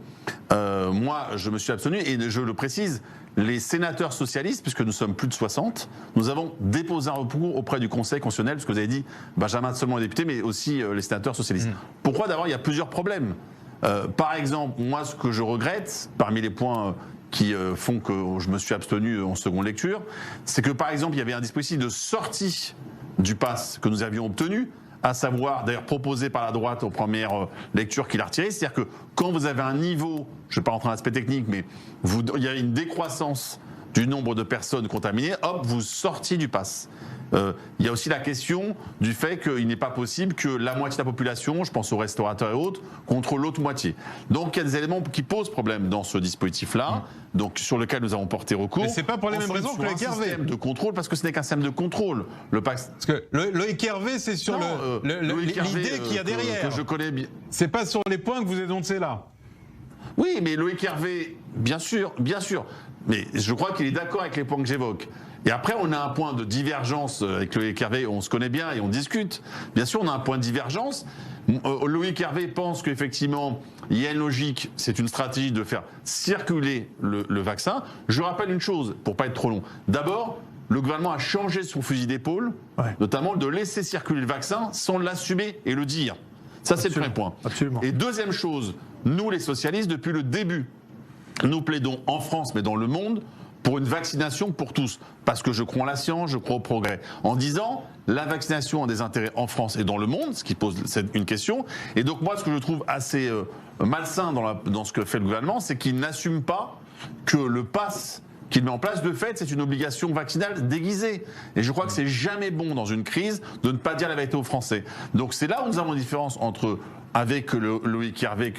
Speaker 5: moi je me suis abstenu et je le précise, les sénateurs socialistes, puisque nous sommes plus de 60, nous avons déposé un recours auprès du Conseil constitutionnel, parce que vous avez dit Benjamin seulement les députés, mais aussi les sénateurs socialistes. Pourquoi? D'abord, il y a plusieurs problèmes. Par exemple, moi ce que je regrette, parmi les points qui font que je me suis abstenu en seconde lecture, c'est que par exemple il y avait un dispositif de sortie du pass que nous avions obtenu, à savoir d'ailleurs proposé par la droite aux premières lectures qu'il a retiré, c'est-à-dire que quand vous avez un niveau, je ne vais pas rentrer dans l'aspect technique, mais il y a une décroissance du nombre de personnes contaminées, hop, vous sortiez du pass. Il y a aussi la question du fait qu'il n'est pas possible que la moitié de la population, je pense aux restaurateurs et autres, contrôle l'autre moitié. Donc il y a des éléments qui posent problème dans ce dispositif-là, donc sur lequel nous avons porté recours.
Speaker 1: Mais c'est pas pour les mêmes raisons que Loïc Hervé.
Speaker 5: Système de contrôle, parce que ce n'est qu'un système de contrôle. Le pass.
Speaker 1: Parce que Loïc Hervé, c'est sur l'idée qu'il y a derrière.
Speaker 5: Que je connais bien.
Speaker 1: C'est pas sur les points que vous énoncez là.
Speaker 5: Oui, mais Loïc Hervé, bien sûr. Mais je crois qu'il est d'accord avec les points que j'évoque. Et après, on a un point de divergence avec Loïc Hervé, on se connaît bien et on discute. Bien sûr, on a un point de divergence. Loïc Hervé pense qu'effectivement, il y a une logique, c'est une stratégie de faire circuler le vaccin. Je rappelle une chose, pour pas être trop long. D'abord, le gouvernement a changé son fusil d'épaule, notamment de laisser circuler le vaccin sans l'assumer et le dire. Ça, c'est le premier point.
Speaker 6: Absolument.
Speaker 5: Et deuxième chose, nous, les socialistes, depuis le début, nous plaidons en France, mais dans le monde, pour une vaccination pour tous. Parce que je crois en la science, je crois au progrès. En disant, la vaccination a des intérêts en France et dans le monde, ce qui pose une question. Et donc moi, ce que je trouve assez malsain dans ce que fait le gouvernement, c'est qu'il n'assume pas que le pass qu'il met en place, de fait, c'est une obligation vaccinale déguisée. Et je crois que c'est jamais bon dans une crise de ne pas dire la vérité aux Français. Donc c'est là où nous avons une différence avec Loïc Hervé,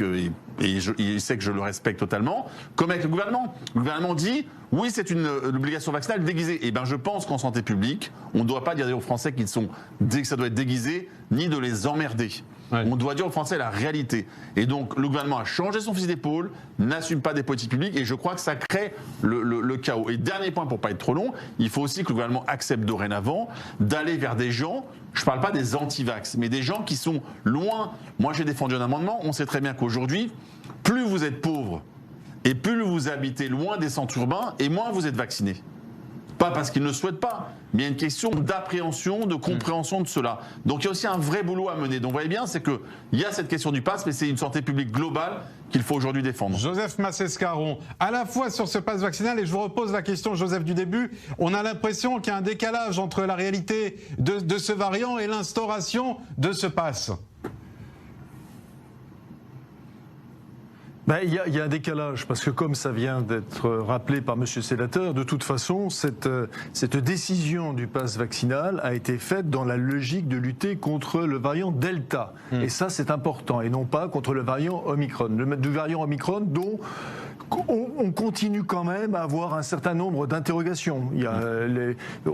Speaker 5: et il sait que je le respecte totalement, comme avec le gouvernement. Le gouvernement dit, oui, c'est une obligation vaccinale déguisée. Et bien je pense qu'en santé publique, on ne doit pas dire aux Français que ça doit être déguisé, ni de les emmerder. Ouais. On doit dire aux Français la réalité. Et donc le gouvernement a changé son fusil d'épaule, n'assume pas des politiques publiques, et je crois que ça crée le chaos. Et dernier point, pour pas être trop long, il faut aussi que le gouvernement accepte dorénavant d'aller vers des gens, je ne parle pas des anti-vax, mais des gens qui sont loin. Moi j'ai défendu un amendement, on sait très bien qu'aujourd'hui, plus vous êtes pauvre et plus vous habitez loin des centres urbains, et moins vous êtes vacciné. Pas parce qu'ils ne souhaitent pas, mais il y a une question d'appréhension, de compréhension de cela. Donc il y a aussi un vrai boulot à mener. Donc vous voyez bien, c'est qu'il y a cette question du pass, mais c'est une santé publique globale qu'il faut aujourd'hui défendre.
Speaker 1: Joseph Massescaron, à la fois sur ce pass vaccinal, et je vous repose la question, Joseph, du début, on a l'impression qu'il y a un décalage entre la réalité de ce variant et l'instauration de ce pass.
Speaker 6: Ben, il y a un décalage, parce que comme ça vient d'être rappelé par Monsieur le sénateur, de toute façon, cette décision du pass vaccinal a été faite dans la logique de lutter contre le variant Delta. Et ça, c'est important, et non pas contre le variant Omicron. Du variant Omicron dont on continue quand même à avoir un certain nombre d'interrogations.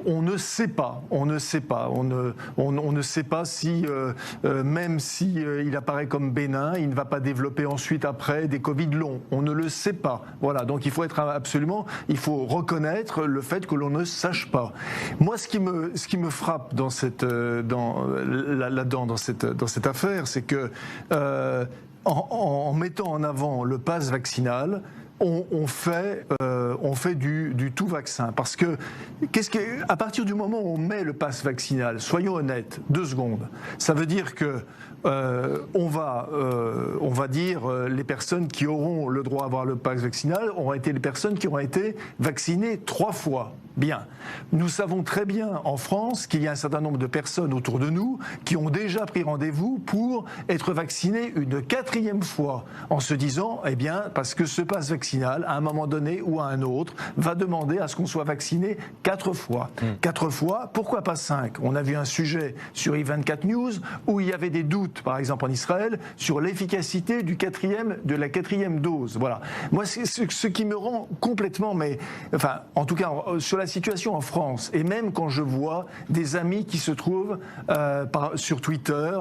Speaker 6: On ne sait pas, on ne sait pas si, même si il apparaît comme bénin, il ne va pas développer ensuite après des Covid longs. On ne le sait pas. Voilà, donc il faut il faut reconnaître le fait que l'on ne sache pas. Moi, ce qui me frappe dans cette affaire, c'est que en mettant en avant le pass vaccinal, on fait du tout vaccin. Parce que, à partir du moment où on met le pass vaccinal, soyons honnêtes, 2 secondes, ça veut dire que on va dire les personnes qui auront le droit à avoir le pass vaccinal auront été les personnes qui auront été vaccinées 3 fois. Bien. Nous savons très bien en France qu'il y a un certain nombre de personnes autour de nous qui ont déjà pris rendez-vous pour être vaccinées une 4e fois en se disant, eh bien, parce que ce pass vaccinal, à un moment donné ou à un autre, va demander à ce qu'on soit vacciné 4 fois. 4 fois, pourquoi pas 5 ? On a vu un sujet sur i24 News où il y avait des doutes, par exemple en Israël, sur l'efficacité de la 4e dose. Voilà. Moi, c'est ce qui me rend complètement, en tout cas, sur la situation en France, et même quand je vois des amis qui se trouvent sur Twitter,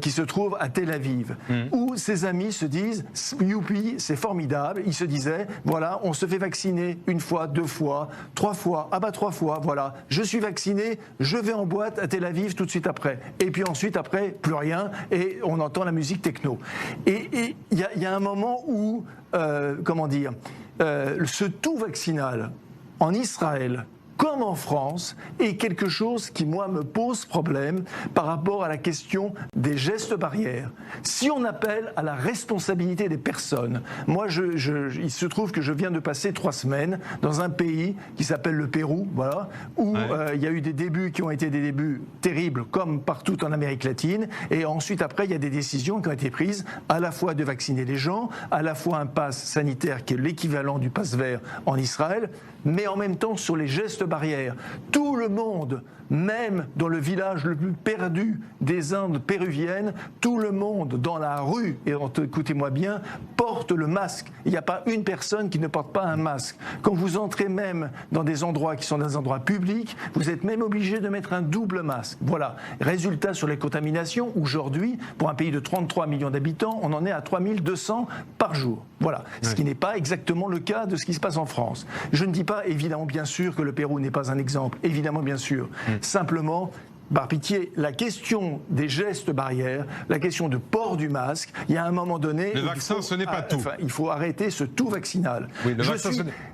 Speaker 6: qui se trouvent à Tel Aviv, où ces amis se disent « youpi, c'est formidable », ils se disaient « voilà, on se fait vacciner 1 fois, 2 fois, 3 fois, ah bah 3 fois, voilà, je suis vacciné, je vais en boîte à Tel Aviv tout de suite après ». Et puis ensuite, après, plus rien, et on entend la musique techno. Et il y a un moment où, ce tout vaccinal, en Israël comme en France, est quelque chose qui, moi, me pose problème par rapport à la question des gestes barrières. Si on appelle à la responsabilité des personnes, moi, il se trouve que je viens de passer 3 semaines dans un pays qui s'appelle le Pérou, voilà, où il y a eu des débuts qui ont été des débuts terribles, comme partout en Amérique latine, et ensuite, après, il y a des décisions qui ont été prises, à la fois de vacciner les gens, à la fois un pass sanitaire qui est l'équivalent du pass vert en Israël, mais en même temps sur les gestes barrières. Tout le monde, même dans le village le plus perdu des Indes péruviennes, tout le monde dans la rue, et écoutez-moi bien, porte le masque. Il n'y a pas une personne qui ne porte pas un masque. Quand vous entrez même dans des endroits qui sont des endroits publics, vous êtes même obligé de mettre un double masque. Voilà. Résultat sur les contaminations, aujourd'hui, pour un pays de 33 millions d'habitants, on en est à 3200 par jour. Voilà. Ce qui n'est pas exactement le cas de ce qui se passe en France. Je ne dis pas, évidemment, bien sûr, que le Pérou n'est pas un exemple. Évidemment, bien sûr. Simplement, par pitié, la question des gestes barrières, la question de port du masque, il y a un moment donné...
Speaker 1: Le vaccin, ce n'est pas tout.
Speaker 6: Il faut arrêter ce tout vaccinal.
Speaker 1: Oui, le vaccin,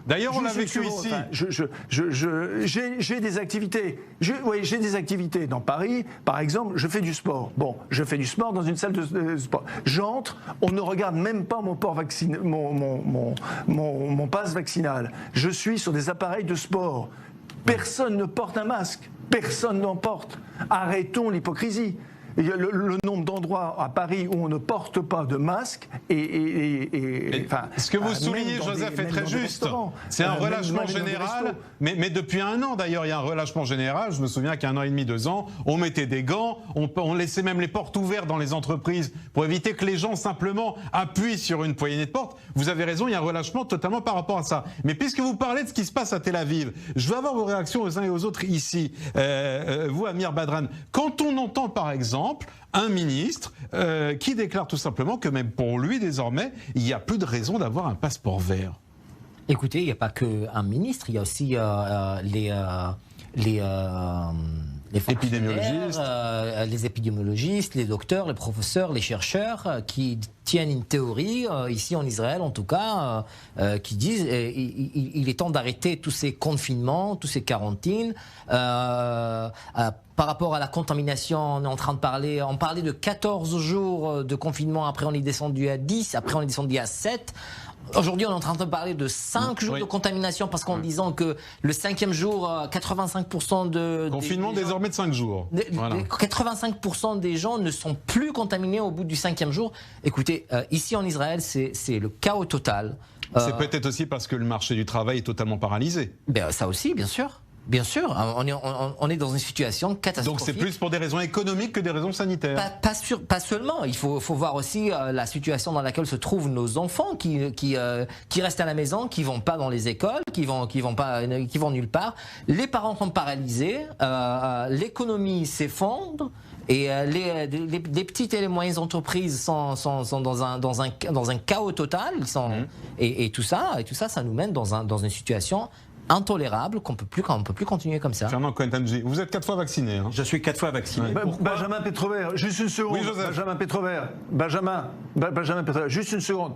Speaker 1: d'ailleurs, on l'a vécu ici.
Speaker 6: J'ai des activités. J'ai des activités. Dans Paris, par exemple, je fais du sport. Bon, je fais du sport dans une salle de sport. J'entre, on ne regarde même pas mon passe vaccinal. Je suis sur des appareils de sport. Personne ne porte un masque. Personne n'en porte. Arrêtons l'hypocrisie. Il y a le nombre d'endroits à Paris où on ne porte pas de masque
Speaker 1: ce que vous soulignez, Joseph, est très juste. C'est un relâchement général, mais depuis 1 an d'ailleurs, il y a un relâchement général. Je me souviens qu'il y a 1 an et demi, 2 ans, on mettait des gants, on laissait même les portes ouvertes dans les entreprises pour éviter que les gens simplement appuient sur une poignée de porte. Vous avez raison, il y a un relâchement totalement par rapport à ça. Mais puisque vous parlez de ce qui se passe à Tel Aviv, je veux avoir vos réactions aux uns et aux autres ici. Vous, Amir Badran, quand on entend par exemple un ministre qui déclare tout simplement que même pour lui désormais, il n'y a plus de raison d'avoir un passeport vert.
Speaker 4: Écoutez, il n'y a pas qu'un ministre, il y a aussi les épidémiologistes, les docteurs, les professeurs, les chercheurs qui tiennent une théorie, ici en Israël en tout cas, qui disent il est temps d'arrêter tous ces confinements, tous ces quarantines. Par rapport à la contamination, on est en train de parler, on parlait de 14 jours de confinement, après on est descendu à 10, après on est descendu à 7. Aujourd'hui, on est en train de parler de 5 jours de contamination parce qu'en disant que le 5e jour, 85% de...
Speaker 1: Confinement désormais de 5 jours.
Speaker 4: Voilà. 85% des gens ne sont plus contaminés au bout du 5e jour. Écoutez, ici en Israël, c'est le chaos total.
Speaker 1: C'est peut-être aussi parce que le marché du travail est totalement paralysé.
Speaker 4: Ben, ça aussi, bien sûr. Bien sûr, on est dans une situation catastrophique.
Speaker 1: Donc c'est plus pour des raisons économiques que des raisons sanitaires.
Speaker 4: Pas seulement. Il faut voir aussi la situation dans laquelle se trouvent nos enfants qui restent à la maison, qui vont pas dans les écoles, qui vont nulle part. Les parents sont paralysés, l'économie s'effondre. Et les petites et les moyennes entreprises sont dans un chaos total. Et tout ça, ça nous mène dans une situation intolérable qu'on peut plus continuer comme ça.
Speaker 1: Fernand Cohen-Tanji, vous êtes 4 fois vacciné. Hein.
Speaker 2: Je suis 4 fois vacciné.
Speaker 6: Benjamin Pétrovert, juste une seconde.
Speaker 1: Oui,
Speaker 6: Benjamin Pétrovert, juste une seconde.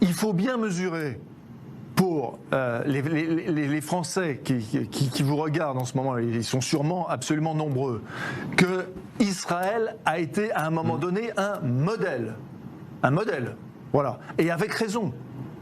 Speaker 6: Il faut bien mesurer pour les Français qui vous regardent en ce moment, ils sont sûrement absolument nombreux, que Israël a été à un moment donné un modèle. Un modèle, voilà. Et avec raison.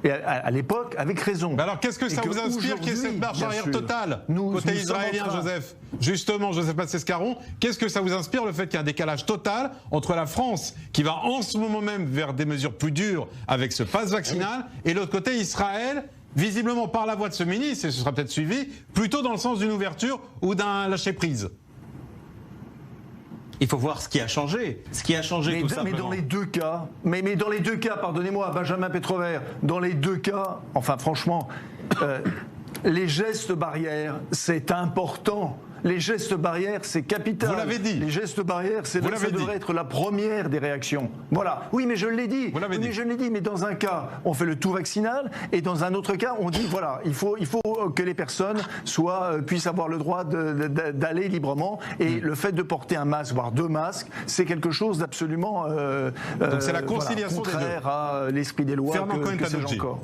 Speaker 6: Et à l'époque, avec raison.
Speaker 1: Mais alors, qu'est-ce que ça vous inspire qu'il y ait cette marche arrière totale côté israélien, Joseph? Justement, Joseph Massescaron, qu'est-ce que ça vous inspire, le fait qu'il y a un décalage total entre la France, qui va en ce moment même vers des mesures plus dures avec ce pass vaccinal, et l'autre côté, Israël, visiblement par la voix de ce ministre, et ce sera peut-être suivi, plutôt dans le sens d'une ouverture ou d'un lâcher-prise?
Speaker 2: Il faut voir ce qui a changé. Ce qui a changé, tout simplement.
Speaker 6: Mais dans les deux cas, dans les deux cas, pardonnez-moi, Benjamin Pétrovert, dans les deux cas, enfin franchement, les gestes barrières, c'est important. Les gestes barrières, c'est capital.
Speaker 1: Vous l'avez dit.
Speaker 6: Les gestes barrières, ça devrait être la première des réactions. Voilà. Oui, mais je l'ai dit.
Speaker 1: Vous l'avez dit.
Speaker 6: Je l'ai dit. Mais dans un cas, on fait le tout vaccinal, et dans un autre cas, on dit voilà, il faut que les personnes puissent avoir le droit d'aller librement. Et le fait de porter un masque, voire deux masques, c'est quelque chose d'absolument
Speaker 1: donc c'est la conciliation
Speaker 6: contraire à l'esprit des lois. Que sais-je encore.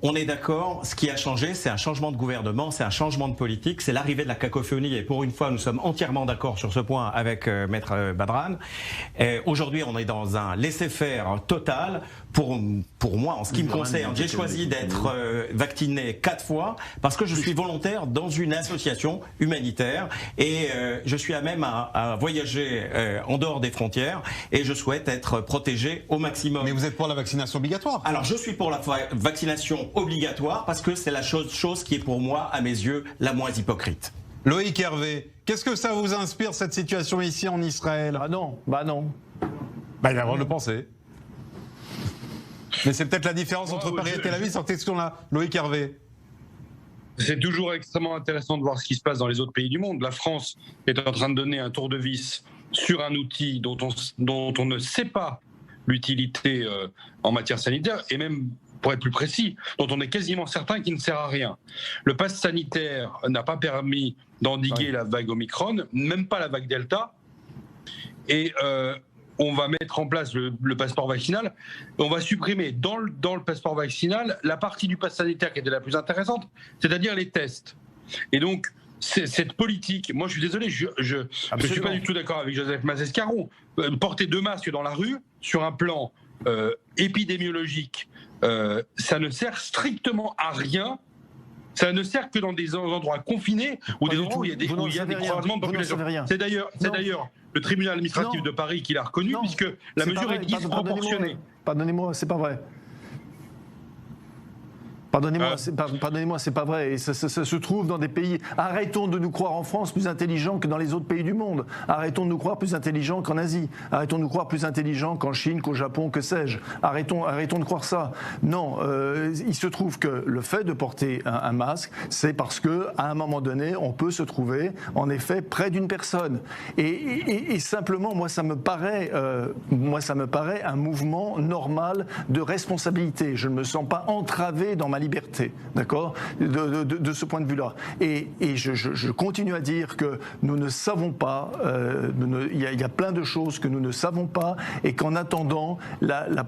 Speaker 2: On est d'accord, ce qui a changé, c'est un changement de gouvernement, c'est un changement de politique, c'est l'arrivée de la cacophonie, et pour une fois, nous sommes entièrement d'accord sur ce point avec Maître Badran. Aujourd'hui, on est dans un laisser-faire total. Pour moi, en ce qui me concerne, j'ai choisi d'être vacciné 4 fois parce que je suis volontaire dans une association humanitaire, et je suis à même à voyager en dehors des frontières, et je souhaite être protégé au maximum.
Speaker 1: Mais vous êtes pour la vaccination obligatoire?
Speaker 2: Alors, je suis pour la vaccination obligatoire parce que c'est la chose qui est pour moi, à mes yeux, la moins hypocrite.
Speaker 1: Loïc Hervé, qu'est-ce que ça vous inspire, cette situation ici en Israël?
Speaker 6: Ah non, non.
Speaker 1: Il a le droit de le penser. Mais c'est peut-être la différence entre Paris et Tel Aviv sur cette question-là. Loïc Hervé.
Speaker 7: C'est toujours extrêmement intéressant de voir ce qui se passe dans les autres pays du monde. La France est en train de donner un tour de vis sur un outil dont on ne sait pas l'utilité en matière sanitaire, et même, pour être plus précis, dont on est quasiment certain qu'il ne sert à rien. Le pass sanitaire n'a pas permis d'endiguer la vague Omicron, même pas la vague Delta, et on va mettre en place le passeport vaccinal. On va supprimer dans le passeport vaccinal la partie du pass sanitaire qui était la plus intéressante, c'est-à-dire les tests. Et donc, cette politique, moi je suis désolé, je ne suis pas du tout d'accord avec Joseph Massescaron. Porter 2 masques dans la rue, sur un plan épidémiologique, ça ne sert strictement à rien. Ça ne sert que dans des endroits confinés ou des endroits où il y a des croisements de population. C'est d'ailleurs le tribunal administratif de Paris qui l'a reconnu, puisque la mesure est disproportionnée.
Speaker 6: Pardonnez-moi, c'est pas vrai. Pardonnez-moi, c'est pas vrai. Et ça se trouve dans des pays. Arrêtons de nous croire en France plus intelligents que dans les autres pays du monde. Arrêtons de nous croire plus intelligents qu'en Asie. Arrêtons de nous croire plus intelligents qu'en Chine, qu'au Japon, que sais-je. Arrêtons de croire ça. Non, il se trouve que le fait de porter un masque, c'est parce que à un moment donné, on peut se trouver en effet près d'une personne. Et simplement, moi, ça me paraît un mouvement normal de responsabilité. Je ne me sens pas entravé dans ma liberté, d'accord, de ce point de vue-là. Et je continue à dire que nous ne savons pas, il y a plein de choses que nous ne savons pas, et qu'en attendant, le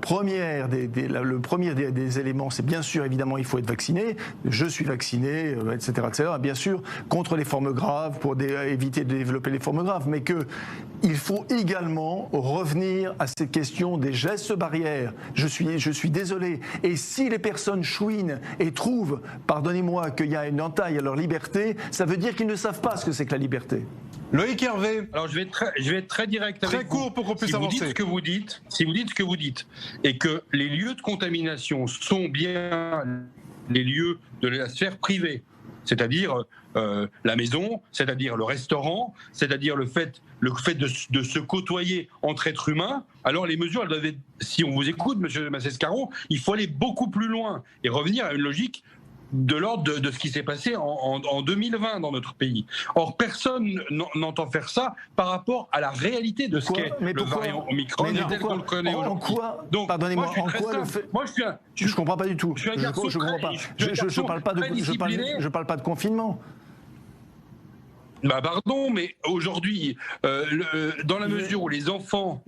Speaker 6: premier des éléments, c'est bien sûr, évidemment, il faut être vacciné. Je suis vacciné, etc., etc., bien sûr, contre les formes graves, pour éviter de développer les formes graves, mais qu'il faut également revenir à cette question des gestes barrières. Je suis désolé. Et si les personnes chouinent et trouvent, pardonnez-moi, qu'il y a une entaille à leur liberté, ça veut dire qu'ils ne savent pas ce que c'est que la liberté.
Speaker 1: Loïc Hervé.
Speaker 7: Alors je vais être très direct avec vous.
Speaker 1: Très court pour qu'on puisse avancer.
Speaker 7: Si vous dites ce que vous dites, et que les lieux de contamination sont bien les lieux de la sphère privée, c'est-à-dire la maison, c'est-à-dire le restaurant, c'est-à-dire le fait de se côtoyer entre êtres humains, alors les mesures, elles doivent être, si on vous écoute, monsieur Massescaron, il faut aller beaucoup plus loin et revenir à une logique de l'ordre de ce qui s'est passé en 2020 dans notre pays. Or, personne n'entend faire ça par rapport à la réalité de ce qu'est le variant Omicron tel qu'on le connaît aujourd'hui.
Speaker 6: Donc, pardonnez-moi, je comprends pas du tout. Je parle pas de confinement.
Speaker 7: Bah pardon, mais aujourd'hui, dans la mesure où les enfants,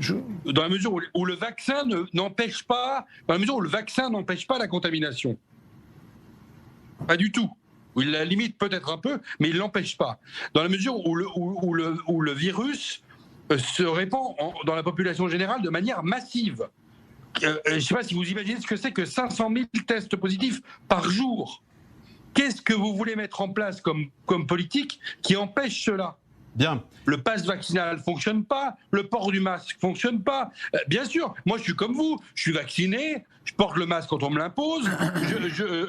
Speaker 7: dans la mesure où le vaccin n'empêche pas, dans la mesure où le vaccin n'empêche pas la contamination, Pas du tout. Il la limite peut-être un peu, mais il ne l'empêche pas. Dans la mesure où le virus se répand dans la population générale de manière massive. Je ne sais pas si vous imaginez ce que c'est que 500 000 tests positifs par jour. Qu'est-ce que vous voulez mettre en place comme politique qui empêche cela ?
Speaker 1: Bien.
Speaker 7: Le pass vaccinal ne fonctionne pas, le port du masque ne fonctionne pas. Bien sûr, moi je suis comme vous, je suis vacciné, je porte le masque quand on me l'impose,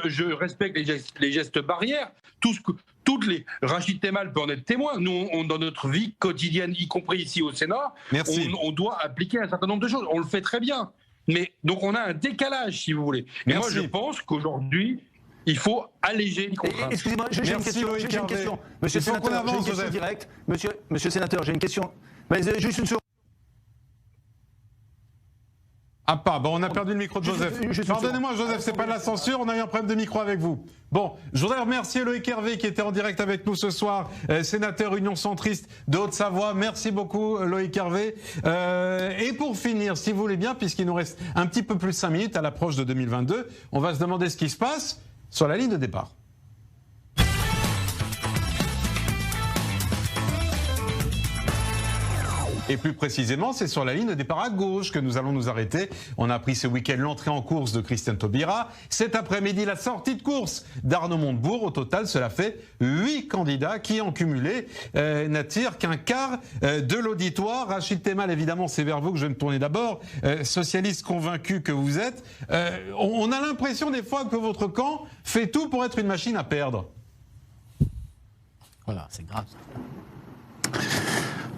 Speaker 7: je respecte les gestes barrières, toutes les... Rachid Temal peut en être témoin. Nous, dans notre vie quotidienne, y compris ici au Sénat, on doit appliquer un certain nombre de choses. On le fait très bien. Mais donc on a un décalage, si vous voulez. Et moi je pense qu'aujourd'hui, il faut alléger les contraintes.
Speaker 8: Excusez-moi, j'ai une question. Monsieur le sénateur, j'ai une question directe. Monsieur le sénateur, j'ai une question. Mais juste une seconde.
Speaker 1: Ah pas, bon, on a perdu le micro de Joseph. Pardonnez-moi Joseph, c'est pas de la censure, on a eu un problème de micro avec vous. Bon, je voudrais remercier Loïc Hervé qui était en direct avec nous ce soir, sénateur Union Centriste de Haute-Savoie. Merci beaucoup Loïc Hervé. Et pour finir, si vous voulez bien, puisqu'il nous reste un petit peu plus de 5 minutes à l'approche de 2022, on va se demander ce qui se passe sur la ligne de départ. Et plus précisément, c'est sur la ligne de départ à gauche que nous allons nous arrêter. On a appris ce week-end l'entrée en course de Christian Taubira. Cet après-midi, la sortie de course d'Arnaud Montebourg. Au total, cela fait 8 candidats qui, en cumulé, n'attirent qu'un quart de l'auditoire. Rachid Temal, évidemment, c'est vers vous que je vais me tourner d'abord. Socialiste convaincu que vous êtes. On a l'impression des fois que votre camp fait tout pour être une machine à perdre.
Speaker 4: Voilà, c'est grave.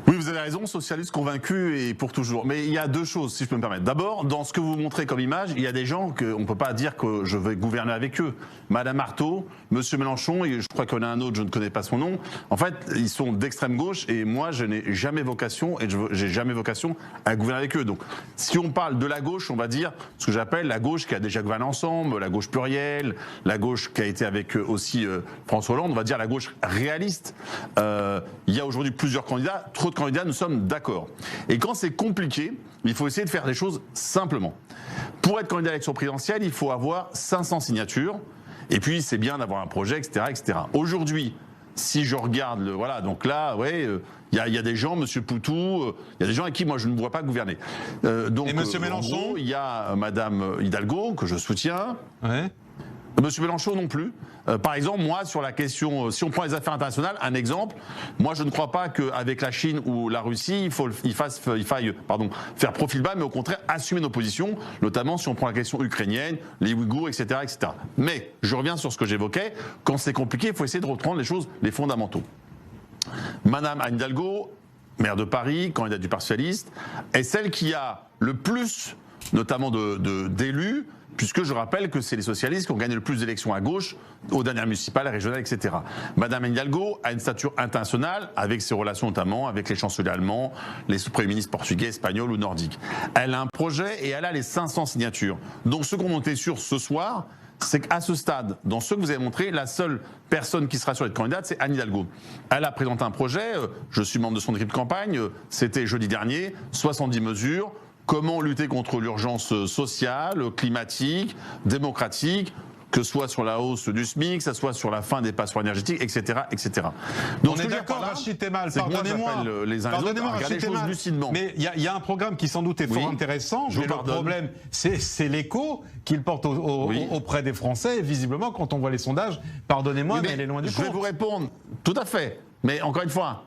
Speaker 5: Oui, vous avez raison, socialiste convaincu et pour toujours. Mais il y a deux choses, si je peux me permettre. D'abord, dans ce que vous montrez comme image, il y a des gens qu'on ne peut pas dire que je vais gouverner avec eux. Madame Artaud, Monsieur Mélenchon, et je crois qu'il y en a un autre, je ne connais pas son nom. En fait, ils sont d'extrême gauche et moi, je n'ai jamais vocation, et j'ai jamais vocation à gouverner avec eux. Donc, si on parle de la gauche, on va dire ce que j'appelle la gauche qui a déjà gouverné ensemble, la gauche plurielle, la gauche qui a été avec aussi François Hollande, on va dire la gauche réaliste. Il y a aujourd'hui plusieurs candidats, trop de candidats, nous sommes d'accord. Et quand c'est compliqué, il faut essayer de faire les choses simplement. Pour être candidat à l'élection présidentielle, il faut avoir 500 signatures. Et puis, c'est bien d'avoir un projet, etc., etc. Aujourd'hui, si je regarde voilà, donc là, ouais, il y a des gens, Monsieur Poutou, il y a des gens avec qui moi je ne me vois pas gouverner. Donc,
Speaker 1: et Monsieur Mélenchon,
Speaker 5: il y a Madame Hidalgo que je soutiens.
Speaker 1: Ouais.
Speaker 5: Monsieur Mélenchon non plus. Par exemple, moi, sur la question, si on prend les affaires internationales, un exemple, moi je ne crois pas qu'avec la Chine ou la Russie, il faille faire profil bas, mais au contraire assumer nos positions, notamment si on prend la question ukrainienne, les Ouïghours, etc., etc. Mais, je reviens sur ce que j'évoquais, quand c'est compliqué, il faut essayer de reprendre les choses, les fondamentaux. Madame Anne Hidalgo, maire de Paris, candidate du Parti socialiste, est celle qui a le plus, notamment d'élus, puisque je rappelle que c'est les socialistes qui ont gagné le plus d'élections à gauche, aux dernières municipales, régionales, etc. Madame Hidalgo a une stature internationale, avec ses relations notamment avec les chanceliers allemands, les premiers ministres portugais, espagnols ou nordiques. Elle a un projet et elle a les 500 signatures. Donc ce qu'on était sûr ce soir, c'est qu'à ce stade, dans ce que vous avez montré, la seule personne qui sera sur être candidate, c'est Anne Hidalgo. Elle a présenté un projet, je suis membre de son équipe de campagne, c'était jeudi dernier, 70 mesures. Comment lutter contre l'urgence sociale, climatique, démocratique, que ce soit sur la hausse du SMIC, que ce soit sur la fin des passoires énergétiques, etc., etc.
Speaker 1: Donc on est d'accord, Rachid Temal, pardonnez-moi,
Speaker 5: regardez les choses lucidement.
Speaker 1: Mais il y a un programme qui sans doute est fort intéressant, mais le problème, c'est l'écho qu'il porte auprès des Français, et visiblement, quand on voit les sondages, pardonnez-moi, mais elle est loin du compte.
Speaker 5: Je vais vous répondre, tout à fait, mais encore une fois,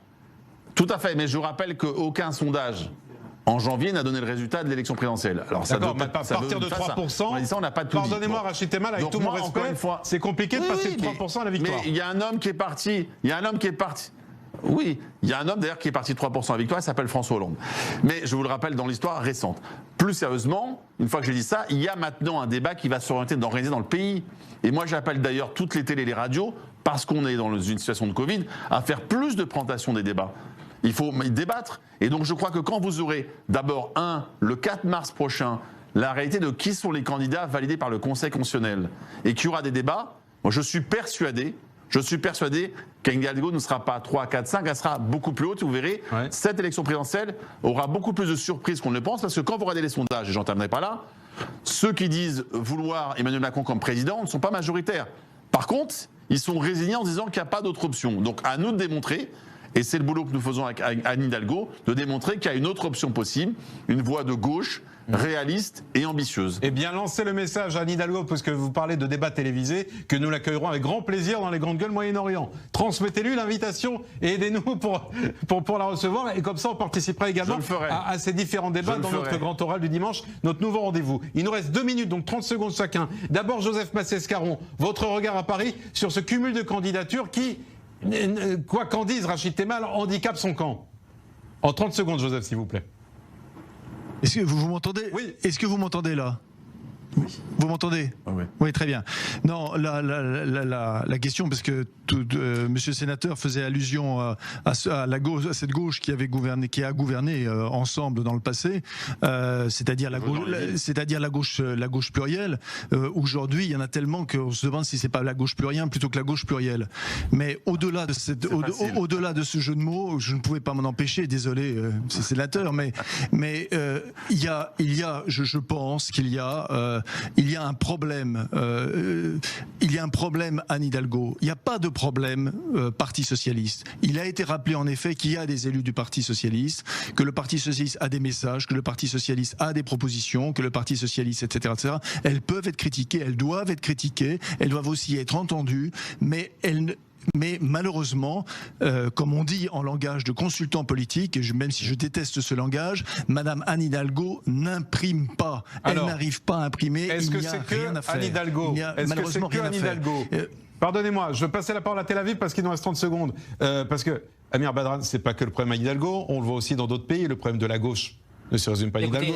Speaker 5: tout à fait, mais je vous rappelle qu'aucun sondage en janvier n'a donné le résultat de l'élection présidentielle. Alors ça
Speaker 1: mais pas partir de 3%.
Speaker 5: On a dit ça, on n'a pas tout dit.
Speaker 1: Pardonnez-moi, Rachid Temal, avec tout mon respect, c'est compliqué de passer de 3% à la victoire.
Speaker 5: Mais il y a un homme qui est parti. Oui, il y a un homme d'ailleurs qui est parti de 3% à la victoire, il s'appelle François Hollande. Mais je vous le rappelle dans l'histoire récente. Plus sérieusement, une fois que j'ai dit ça, il y a maintenant un débat qui va s'orienter d'organiser dans le pays. Et moi j'appelle d'ailleurs toutes les télés et les radios, parce qu'on est dans une situation de Covid, à faire plus de présentation des débats. Il faut débattre. Et donc je crois que quand vous aurez d'abord, le 4 mars prochain, la réalité de qui sont les candidats validés par le Conseil constitutionnel et qu'il y aura des débats, moi je suis persuadé qu'Anne Hidalgo ne sera pas 3, 4, 5, elle sera beaucoup plus haute. Vous verrez, cette élection présidentielle aura beaucoup plus de surprises qu'on ne le pense, parce que quand vous regardez les sondages, et j'en terminerai pas là, ceux qui disent vouloir Emmanuel Macron comme président ne sont pas majoritaires. Par contre, ils sont résignés en disant qu'il n'y a pas d'autre option. Donc à nous de démontrer, et c'est le boulot que nous faisons avec Anne Hidalgo, de démontrer qu'il y a une autre option possible, une voie de gauche réaliste et ambitieuse.
Speaker 1: Eh bien, lancez le message à Anne Hidalgo, puisque vous parlez de débat télévisé, que nous l'accueillerons avec grand plaisir dans les grandes gueules Moyen-Orient. Transmettez-lui l'invitation et aidez-nous pour la recevoir. Et comme ça, on participera également à ces différents débats dans notre grand oral du dimanche, notre nouveau rendez-vous. Il nous reste 2 minutes, donc 30 secondes chacun. D'abord, Joseph Massescaron, votre regard à Paris sur ce cumul de candidatures qui, quoi qu'en dise Rachid Temal, handicape son camp. En 30 secondes, Joseph, s'il vous plaît.
Speaker 3: Est-ce que vous m'entendez?
Speaker 1: Oui.
Speaker 3: Est-ce que vous m'entendez là? Vous m'entendez?
Speaker 5: Oui.
Speaker 3: Oui, très bien. Non, la question, parce que Monsieur le Sénateur faisait allusion à la gauche, à cette gauche qui a gouverné ensemble dans le passé, c'est-à-dire la gauche plurielle. Aujourd'hui, il y en a tellement qu'on se demande si c'est pas la gauche plurielle plutôt que la gauche plurielle. Mais au-delà de ce jeu de mots, je ne pouvais pas m'en empêcher. Désolé, Monsieur le Sénateur, mais je pense qu'il y a un problème. Il y a un problème Anne Hidalgo. Il n'y a pas de problème Parti socialiste. Il a été rappelé en effet qu'il y a des élus du Parti socialiste, que le Parti socialiste a des messages, que le Parti socialiste a des propositions, que le Parti socialiste, etc., etc. Elles peuvent être critiquées, elles doivent être critiquées, elles doivent aussi être entendues, mais malheureusement, comme on dit en langage de consultant politique, même si je déteste ce langage, Madame Anne Hidalgo n'imprime pas. Elle n'arrive pas à imprimer.
Speaker 1: Est-ce que c'est que Anne Hidalgo? Est-ce que c'est que Anne Hidalgo? Pardonnez-moi, je vais passer la parole à Tel Aviv parce qu'il nous reste 30 secondes. Parce que Amir Badran, c'est pas que le problème à Hidalgo, on le voit aussi dans d'autres pays, le problème de la gauche ne se résume pas à Hidalgo.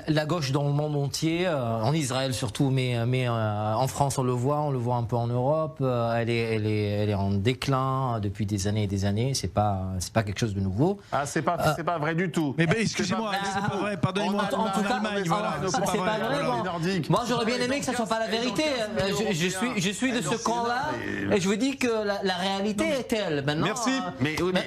Speaker 4: La gauche dans le monde entier, en Israël surtout, mais en France on le voit un peu en Europe. Elle est en déclin depuis des années et des années. C'est pas quelque chose de nouveau.
Speaker 5: Ah, c'est pas vrai du tout.
Speaker 3: Mais excusez-moi, c'est pas vrai. Pardonnez-moi.
Speaker 4: En tout cas, c'est pas vrai. Moi, j'aurais bien aimé que ça soit pas la vérité. Je suis de ce camp-là, et je vous dis que la réalité est telle. Maintenant,
Speaker 1: merci.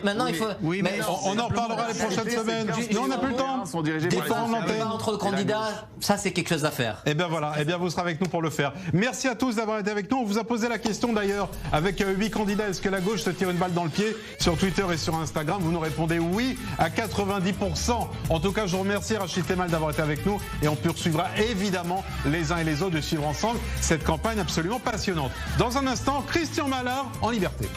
Speaker 4: Maintenant, il faut.
Speaker 3: Oui, mais
Speaker 1: on en reparlera les prochaines semaines. Non, on n'a plus le temps.
Speaker 4: Défendre l'antenne entre le candidat, ça c'est quelque chose à faire.
Speaker 1: Et bien voilà, vous serez avec nous pour le faire. Merci à tous d'avoir été avec nous. On vous a posé la question d'ailleurs avec 8 candidats. Est-ce que la gauche se tire une balle dans le pied? Sur Twitter et sur Instagram, vous nous répondez oui à 90%. En tout cas, je vous remercie Rachid Temal d'avoir été avec nous et on poursuivra évidemment les uns et les autres de suivre ensemble cette campagne absolument passionnante. Dans un instant, Christian Mallard en liberté.